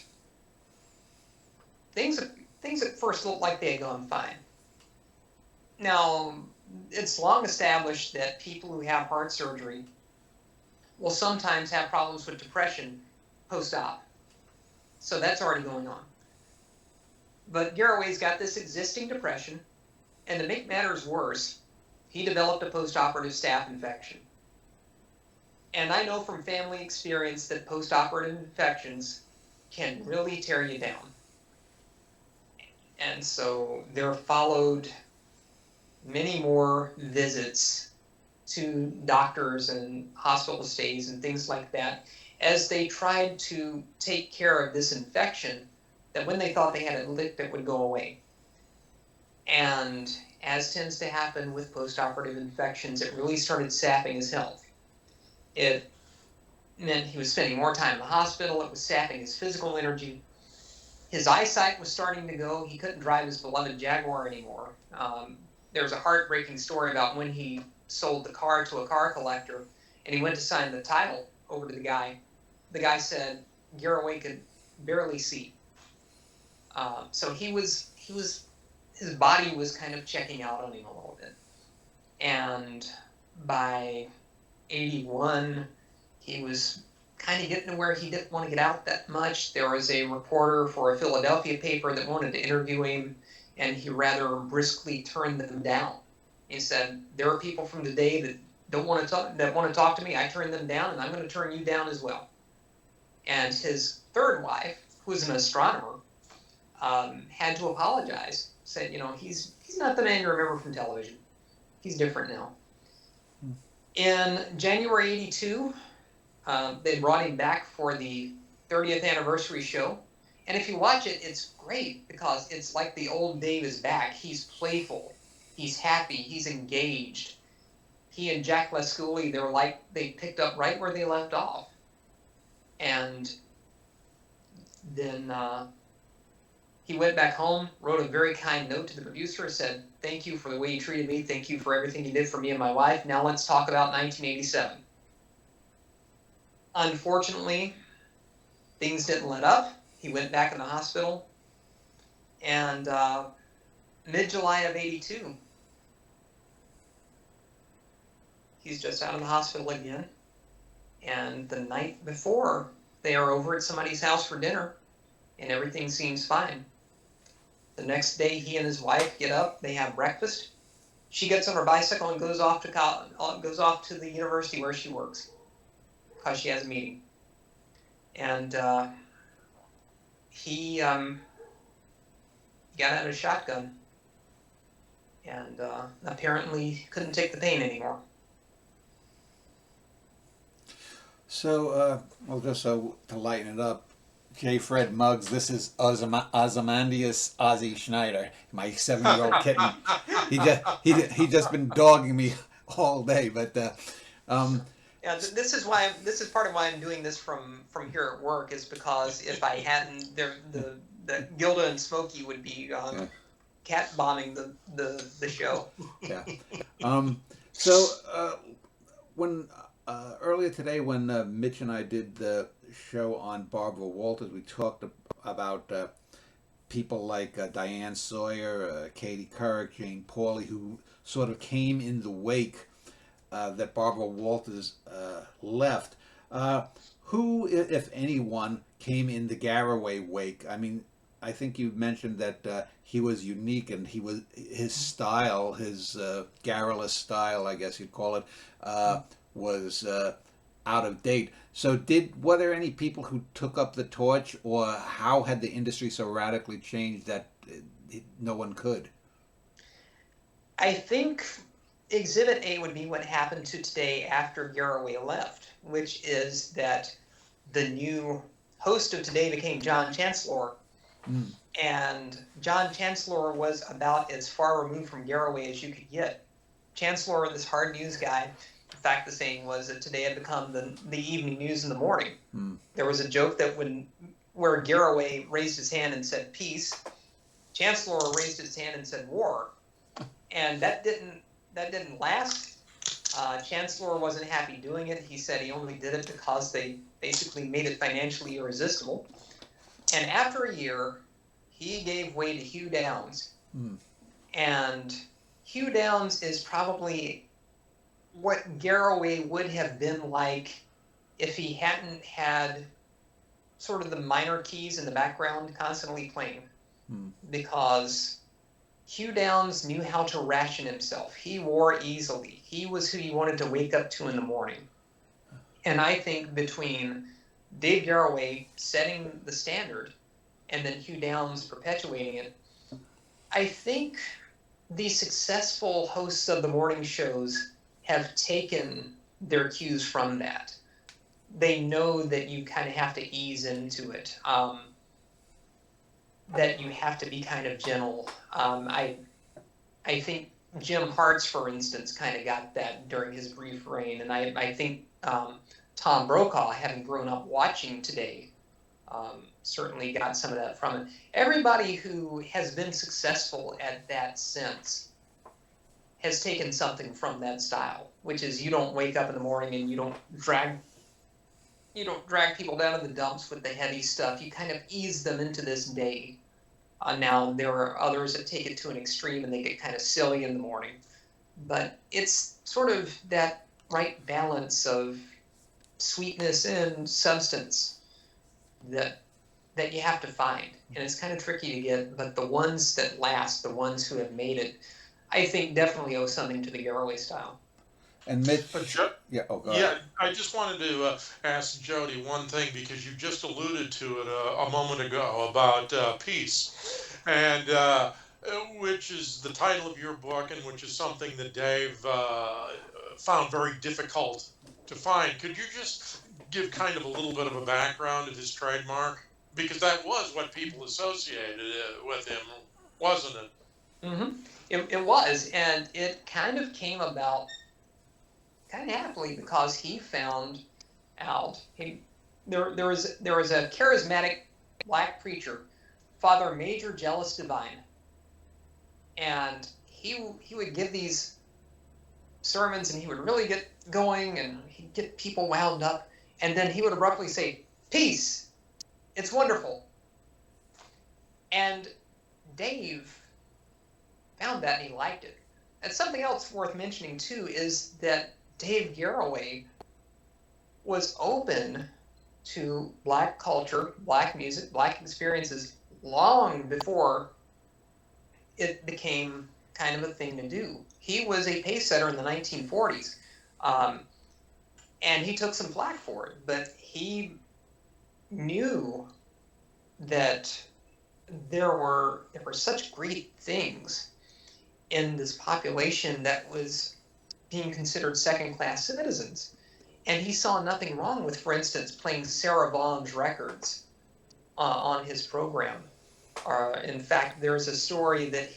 things at first looked like they had gone fine. Now, it's long established that people who have heart surgery will sometimes have problems with depression post-op. So that's already going on. But Garroway's got this existing depression, and to make matters worse, he developed a post-operative staph infection. And I know from family experience that post-operative infections can really tear you down. And so there followed many more visits to doctors and hospital stays and things like that as they tried to take care of this infection that when they thought they had it licked, it would go away. And as tends to happen with post-operative infections, it really started sapping his health. It meant he was spending more time in the hospital. It was sapping his physical energy. His eyesight was starting to go. He couldn't drive his beloved Jaguar anymore. There's a heartbreaking story about when he sold the car to a car collector, and he went to sign the title over to the guy. The guy said Garroway could barely see. So his body was kind of checking out on him a little bit. And by 81, he was kind of getting to where he didn't want to get out that much. There was a reporter for a Philadelphia paper that wanted to interview him, and he rather briskly turned them down. He said, there are people from today that want to talk to me. I turn them down, and I'm going to turn you down as well. And his third wife, who was an astronomer, had to apologize. Said, he's not the man you remember from television. He's different now. In January 82, they brought him back for the 30th anniversary show. And if you watch it, it's great because it's like the old Dave is back. He's playful. He's happy. He's engaged. He and Jack Lasculi, they picked up right where they left off. And then he went back home, wrote a very kind note to the producer, said, thank you for the way you treated me. Thank you for everything you did for me and my wife. Now let's talk about 1987. Unfortunately, things didn't let up. He went back in the hospital. And mid-July of 82, he's just out of the hospital again. And the night before, they are over at somebody's house for dinner, and everything seems fine. The next day, he and his wife get up, they have breakfast. She gets on her bicycle and goes off to the university where she works because she has a meeting. And he got out a shotgun and apparently couldn't take the pain anymore.
So, well, just so to lighten it up, J. Fred Muggs, this is Ozymandias Ozzy Schneider, my 7-year-old kitten. He just been dogging me all day, but
yeah, this is part of why I'm doing this from here at work, is because if I hadn't, the Gilda and Smokey would be cat bombing the show.
Yeah. So when earlier today, when Mitch and I did the show on Barbara Walters, we talked about people like Diane Sawyer, Katie Couric, Jane Pauley, who sort of came in the wake that Barbara Walters left. Who, if anyone, came in the Garroway wake? I mean, I think you mentioned that he was unique, and his style, his garrulous style, I guess you'd call it, was out of date. So were there any people who took up the torch, or how had the industry so radically changed that no one could?
I think Exhibit A would be what happened to today after Garroway left, which is that the new host of Today became John Chancellor.
Mm.
And John Chancellor was about as far removed from Garroway as you could get. Chancellor, this hard news guy, in fact, the saying was that Today had become the evening news in the morning.
Mm.
There was a joke that where Garroway raised his hand and said peace, Chancellor raised his hand and said war, and that didn't last. Chancellor wasn't happy doing it. He said he only did it because they basically made it financially irresistible. And after a year, he gave way to Hugh Downs.
Mm.
And Hugh Downs is probably what Garroway would have been like if he hadn't had sort of the minor keys in the background constantly playing.
Mm.
Because Hugh Downs knew how to ration himself. He wore easily. He was who you wanted to wake up to in the morning. And I think between Dave Garroway setting the standard and then Hugh Downs perpetuating it, I think the successful hosts of the morning shows have taken their cues from that. They know that you kind of have to ease into it, that you have to be kind of gentle. I think Jim Hartz, for instance, kind of got that during his brief reign, and I think Tom Brokaw, having grown up watching Today, certainly got some of that from it. Everybody who has been successful at that sense has taken something from that style, which is you don't wake up in the morning and you don't drag people down in the dumps with the heavy stuff. You kind of ease them into this day. Now, there are others that take it to an extreme and they get kind of silly in the morning. But it's sort of that right balance of sweetness and substance that you have to find. And it's kind of tricky to get, but the ones that last, the ones who have made it, I think definitely owe something to the Garroway style.
And Mitch,
Yeah,
go ahead.
I just wanted to ask Jodie one thing because you just alluded to it a moment ago about peace, and which is the title of your book, and which is something that Dave found very difficult to find. Could you just give kind of a little bit of a background of his trademark? Because that was what people associated with him, wasn't it?
Mm-hmm. It was, and it kind of came about kind of happily because he found out there was a charismatic black preacher, Father Major Jealous Divine, and he would give these sermons and he would really get going and he'd get people wound up, and then he would abruptly say, "Peace, it's wonderful." And Dave found that and he liked it. And something else worth mentioning too is that Dave Garroway was open to black culture, black music, black experiences long before it became kind of a thing to do. He was a pace setter in the 1940s, and he took some flack for it, but he knew that there were such great things in this population that was being considered second-class citizens. And he saw nothing wrong with, for instance, playing Sarah Vaughan's records on his program. In fact, there's a story that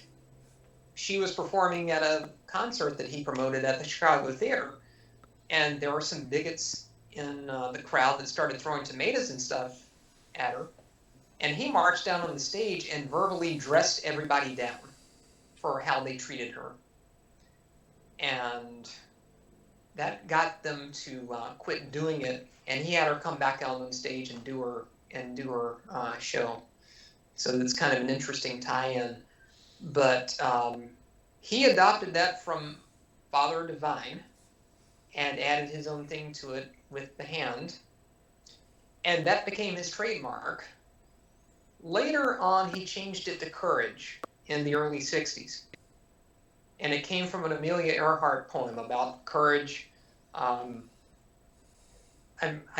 she was performing at a concert that he promoted at the Chicago Theater. And there were some bigots in the crowd that started throwing tomatoes and stuff at her. And he marched down on the stage and verbally dressed everybody down for how they treated her. And that got them to quit doing it, and he had her come back out on stage and do her show. So that's kind of an interesting tie-in. But he adopted that from Father Divine and added his own thing to it with the hand, and that became his trademark. Later on, he changed it to Courage in the early 60s. And it came from an Amelia Earhart poem about courage. I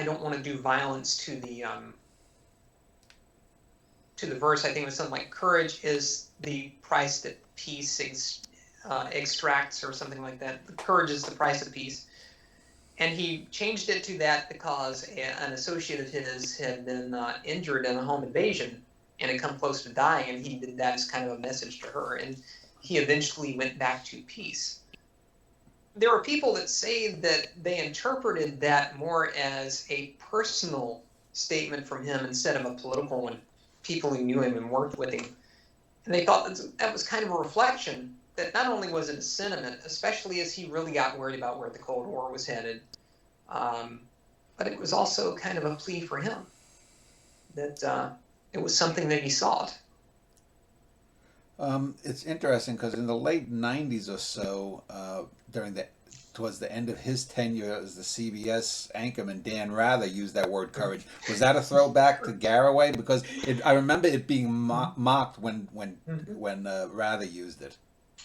don't want to do violence to the verse. I think it was something like, "Courage is the price that peace extracts or something like that. Courage is the price of peace. And he changed it to that because an associate of his had been injured in a home invasion and had come close to dying, and he did that as kind of a message to her. And he eventually went back to peace. There are people that say that they interpreted that more as a personal statement from him instead of a political one, people who knew him and worked with him. And they thought that was kind of a reflection that not only was it a sentiment, especially as he really got worried about where the Cold War was headed, but it was also kind of a plea for him that it was something that he sought.
It's interesting because in the late '90s or so, towards the end of his tenure as the CBS anchorman, Dan Rather used that word courage. Was that a throwback to Garroway? Because I remember it being mocked when Rather used it.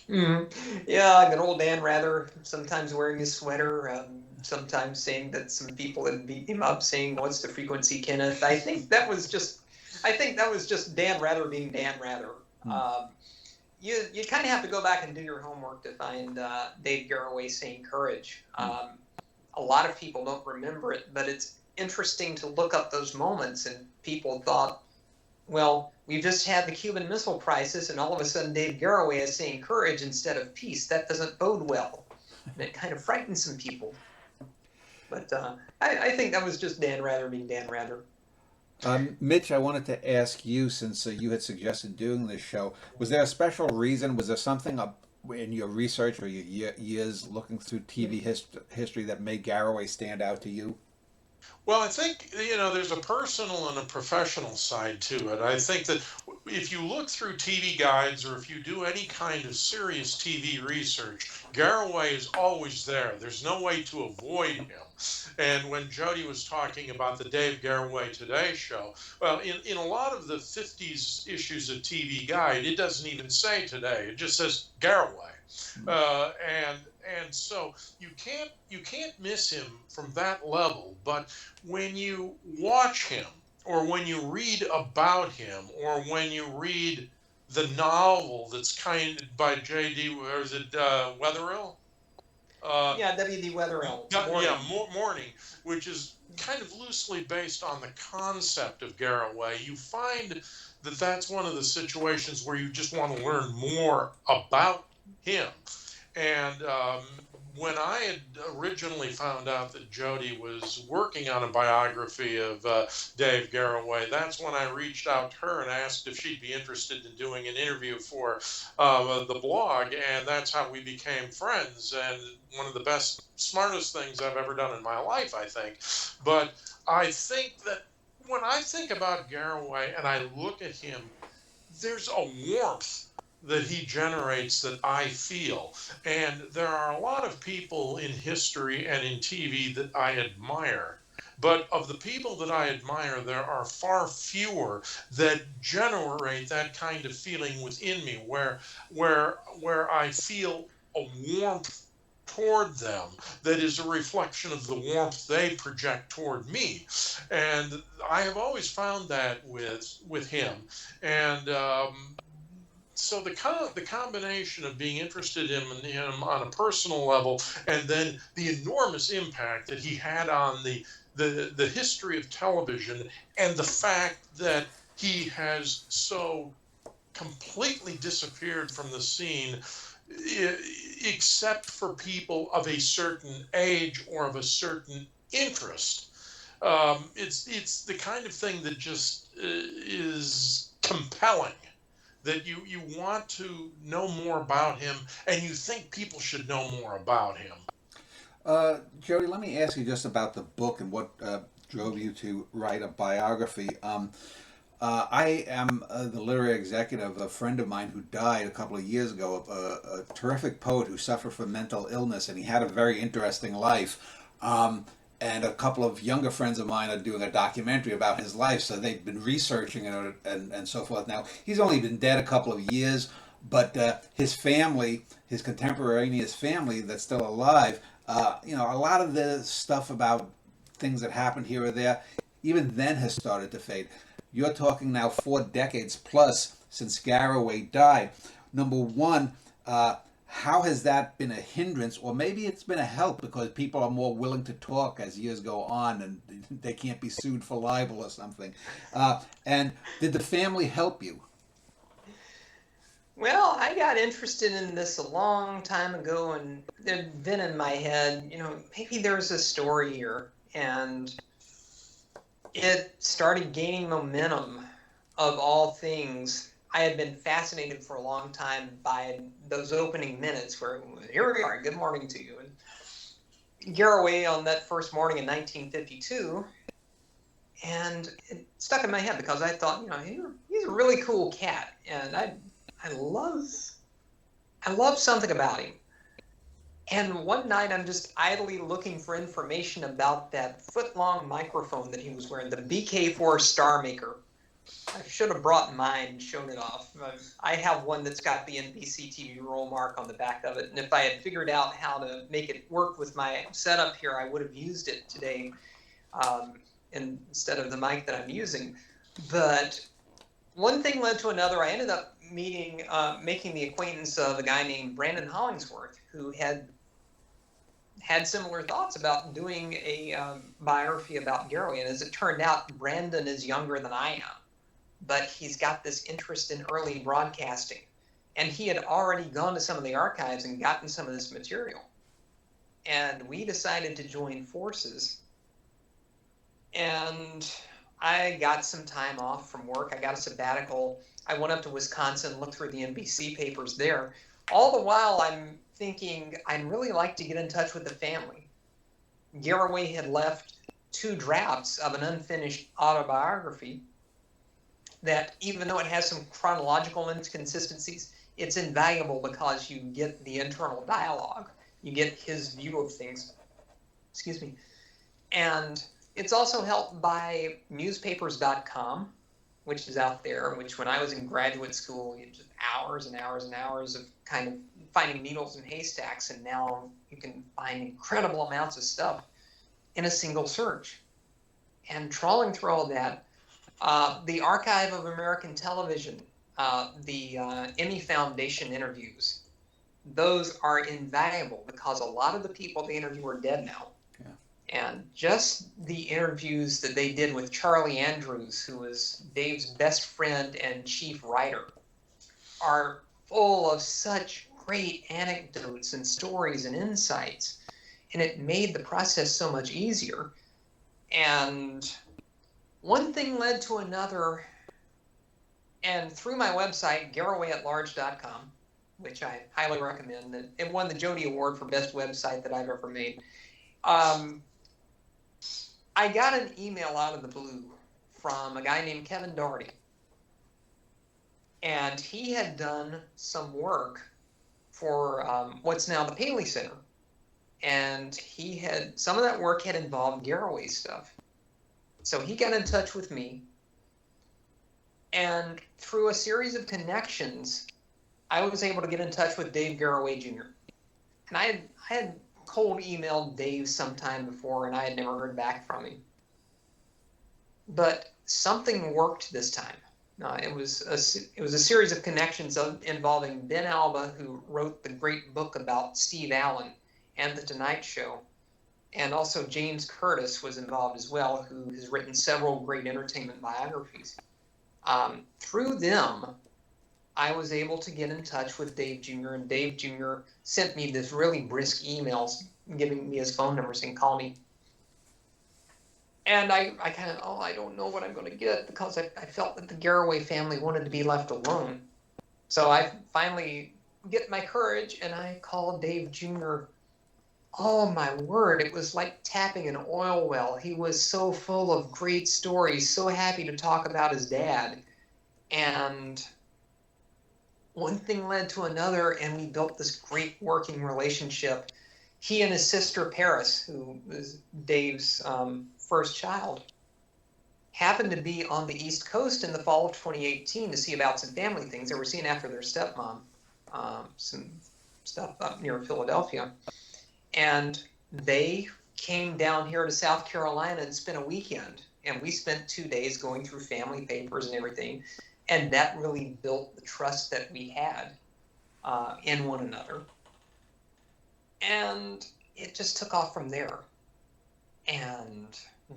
Mm-hmm. Yeah, good old Dan Rather, sometimes wearing his sweater, sometimes saying that some people had beat him up, saying, "What's the frequency, Kenneth?" I think that was just Dan Rather being Dan Rather. You kind of have to go back and do your homework to find Dave Garroway saying courage. A lot of people don't remember it, but it's interesting to look up those moments, and people thought, well, we've just had the Cuban Missile Crisis, and all of a sudden Dave Garroway is saying courage instead of peace. That doesn't bode well. And it kind of frightens some people. But I think that was just Dan Rather being Dan Rather.
Mitch, I wanted to ask you, since you had suggested doing this show, was there a special reason? Was there something in your research or your years looking through TV history that made Garroway stand out to you?
Well, I think, there's a personal and a professional side to it. I think that if you look through TV guides or if you do any kind of serious TV research, Garroway is always there. There's no way to avoid him. And when Jodie was talking about the Dave Garroway Today show, well, in a lot of the 50s issues of TV Guide, it doesn't even say today. It just says Garroway. And so you can't miss him from that level. But when you watch him, or when you read about him, or when you read the novel that's kind of by J.D. or is it Wetherill?
W.D. Wetherill.
Morning, which is kind of loosely based on the concept of Garroway. You find that that's one of the situations where you just want to learn more about him. And when I had originally found out that Jodie was working on a biography of Dave Garroway, that's when I reached out to her and asked if she'd be interested in doing an interview for the blog, and that's how we became friends. And one of the best, smartest things I've ever done in my life, I think. But I think that when I think about Garroway and I look at him, there's a warmth that he generates that I feel. And there are a lot of people in history and in TV that I admire. But of the people that I admire, there are far fewer that generate that kind of feeling within me, where I feel a warmth toward them that is a reflection of the warmth they project toward me. And I have always found that with him. And so the combination of being interested in him on a personal level, and then the enormous impact that he had on the history of television, and the fact that he has so completely disappeared from the scene, except for people of a certain age or of a certain interest. It's the kind of thing that just is compelling, that you want to know more about him, and you think people should know more about him.
Jodie, let me ask you just about the book and what drove you to write a biography. I am the literary executive of a friend of mine who died a couple of years ago, a terrific poet who suffered from mental illness, and he had a very interesting life. And a couple of younger friends of mine are doing a documentary about his life, so they've been researching it and so forth. Now, he's only been dead a couple of years, but his family, his contemporaneous family that's still alive, a lot of the stuff about things that happened here or there, even then has started to fade. You're talking now 4 decades plus since Garroway died. Number one, how has that been a hindrance, or maybe it's been a help because people are more willing to talk as years go on and they can't be sued for libel or something? And did the family help you?
Well, I got interested in this a long time ago, and it had been in my head, maybe there's a story here. And it started gaining momentum. Of all things, I had been fascinated for a long time by those opening minutes where, here we are, good morning to you. And Garroway on that first morning in 1952, and it stuck in my head because I thought, he's a really cool cat, and I love something about him. And one night I'm just idly looking for information about that foot-long microphone that he was wearing, the BK4 Star Maker. I should have brought mine and shown it off. I have one that's got the NBC TV roll mark on the back of it, and if I had figured out how to make it work with my setup here, I would have used it today instead of the mic that I'm using. But one thing led to another. I ended up making the acquaintance of a guy named Brandon Hollingsworth, who had similar thoughts about doing a biography about Garroway. And as it turned out, Brandon is younger than I am, but he's got this interest in early broadcasting. And he had already gone to some of the archives and gotten some of this material. And we decided to join forces. And I got some time off from work. I got a sabbatical. I went up to Wisconsin, looked through the NBC papers there. All the while, I'm thinking I'd really like to get in touch with the family. Garroway had left 2 drafts of an unfinished autobiography that, even though it has some chronological inconsistencies, it's invaluable because you get the internal dialogue. You get his view of things. Excuse me. And it's also helped by newspapers.com, which is out there, which when I was in graduate school, you just hours and hours and hours of kind of finding needles in haystacks, and now you can find incredible amounts of stuff in a single search. And trawling through all that, the Archive of American Television, the Emmy Foundation interviews, those are invaluable because a lot of the people they interview are dead now. And just the interviews that they did with Charlie Andrews, who was Dave's best friend and chief writer, are full of such great anecdotes and stories and insights. And it made the process so much easier. And one thing led to another. And through my website, garrowayatlarge.com, which I highly recommend, it won the Jodie Award for best website that I've ever made. I got an email out of the blue from a guy named Kevin Doherty. And he had done some work for what's now the Paley Center. And some of that work had involved Garroway stuff. So he got in touch with me. And through a series of connections, I was able to get in touch with Dave Garroway Jr. And I had cold emailed Dave sometime before, and I had never heard back from him. But something worked this time. It was a series of connections involving Ben Alba, who wrote the great book about Steve Allen and The Tonight Show, and also James Curtis was involved as well, who has written several great entertainment biographies. Through them, I was able to get in touch with Dave Jr., and Dave Jr. sent me this really brisk emails giving me his phone number saying, call me. And I kind of, I don't know what I'm going to get, because I felt that the Garroway family wanted to be left alone. So I finally get my courage, and I called Dave Jr. Oh, my word, it was like tapping an oil well. He was so full of great stories, so happy to talk about his dad. And one thing led to another, and we built this great working relationship. He and his sister Paris, who was Dave's first child, happened to be on the East Coast in the fall of 2018 to see about some family things. They were seeing after their stepmom, some stuff up near Philadelphia. And they came down here to South Carolina and spent a weekend. And we spent 2 days going through family papers and everything. And that really built the trust that we had in one another. And it just took off from there. And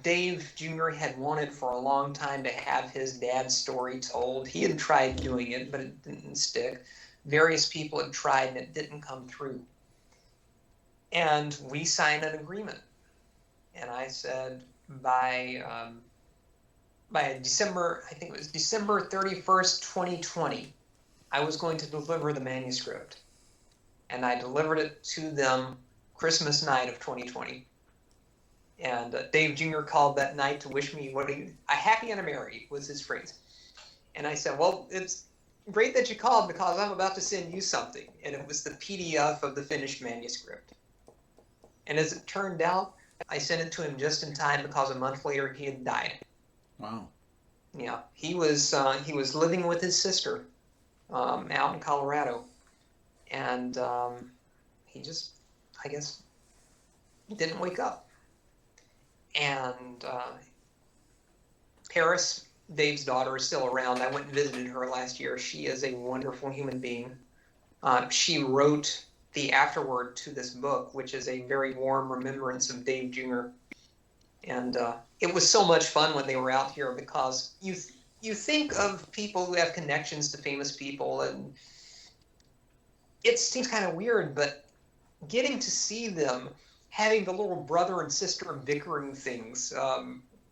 Dave Jr. had wanted for a long time to have his dad's story told. He had tried doing it, but it didn't stick. Various people had tried, and it didn't come through. And we signed an agreement. And I said, by December, I think it was December 31st, 2020, I was going to deliver the manuscript. And I delivered it to them Christmas night of 2020. And Dave Jr. called that night to wish me a happy and a merry was his phrase. And I said, well, it's great that you called because I'm about to send you something. And it was the PDF of the finished manuscript. And as it turned out, I sent it to him just in time because a month later he had died.
Wow.
Yeah, he was living with his sister out in Colorado. And he just, I guess, didn't wake up. And Paris, Dave's daughter, is still around. I went and visited her last year. She is a wonderful human being. She wrote the afterword to this book, which is a very warm remembrance of Dave Jr. And it was so much fun when they were out here because you think of people who have connections to famous people, and it seems kind of weird, but getting to see them having the little brother and sister bickering things.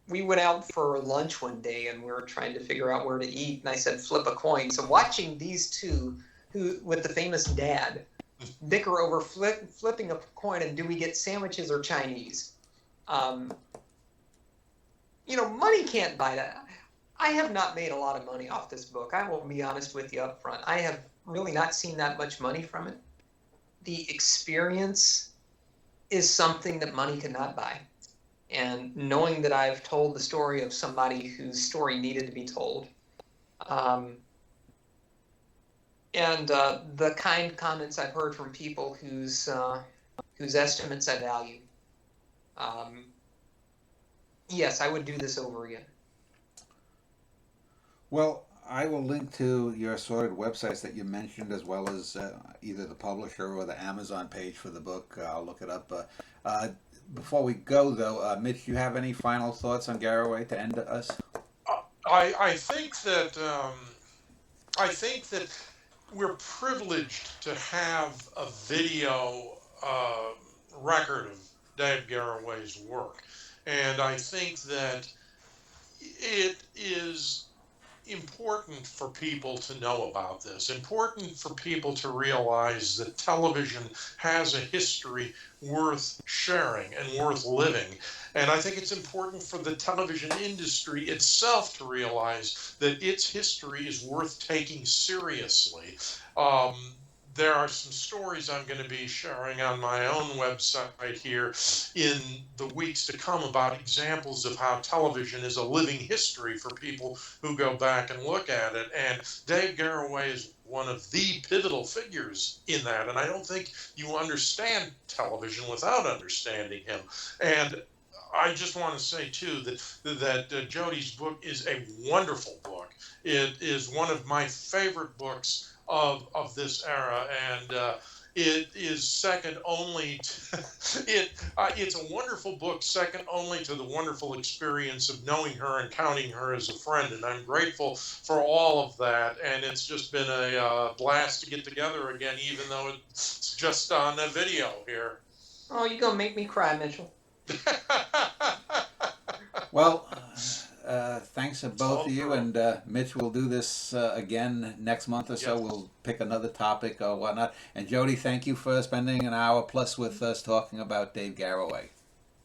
We went out for lunch one day and we were trying to figure out where to eat, and I said flip a coin. So watching these two, who with the famous dad, bicker over flipping a coin and do we get sandwiches or Chinese? Money can't buy that. I have not made a lot of money off this book. I will be honest with you up front. I have really not seen that much money from it. The experience is something that money cannot buy. And knowing that I've told the story of somebody whose story needed to be told, and the kind comments I've heard from people whose estimates I value, yes, I would do this over again.
Well, I will link to your assorted websites that you mentioned, as well as either the publisher or the Amazon page for the book. I'll look it up. Before we go, though, Mitch, do you have any final thoughts on Garroway to end us?
I think that we're privileged to have a video record of Dave Garroway's work, and I think that it is important for people to know about this, important for people to realize that television has a history worth sharing and worth living. And I think it's important for the television industry itself to realize that its history is worth taking seriously. There are some stories I'm going to be sharing on my own website here in the weeks to come about examples of how television is a living history for people who go back and look at it. And Dave Garroway is one of the pivotal figures in that. And I don't think you understand television without understanding him. And I just want to say, too, that Jodie's book is a wonderful book. It is one of my favorite books of this era, and it is second only to it's a wonderful book, second only to the wonderful experience of knowing her and counting her as a friend, and I'm grateful for all of that. And it's just been a blast to get together again, even though it's just on a video here.
Oh, you're gonna make me cry, Mitchell.
Well, thanks to both of you, and Mitch will do this again next month or so.
Yes.
We'll pick another topic or whatnot. And Jodie, thank you for spending an hour plus with us talking about Dave Garroway.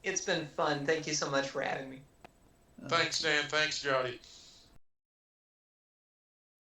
It's been fun. Thank you so much for having me.
Thanks, Dan. Thanks, Jodie.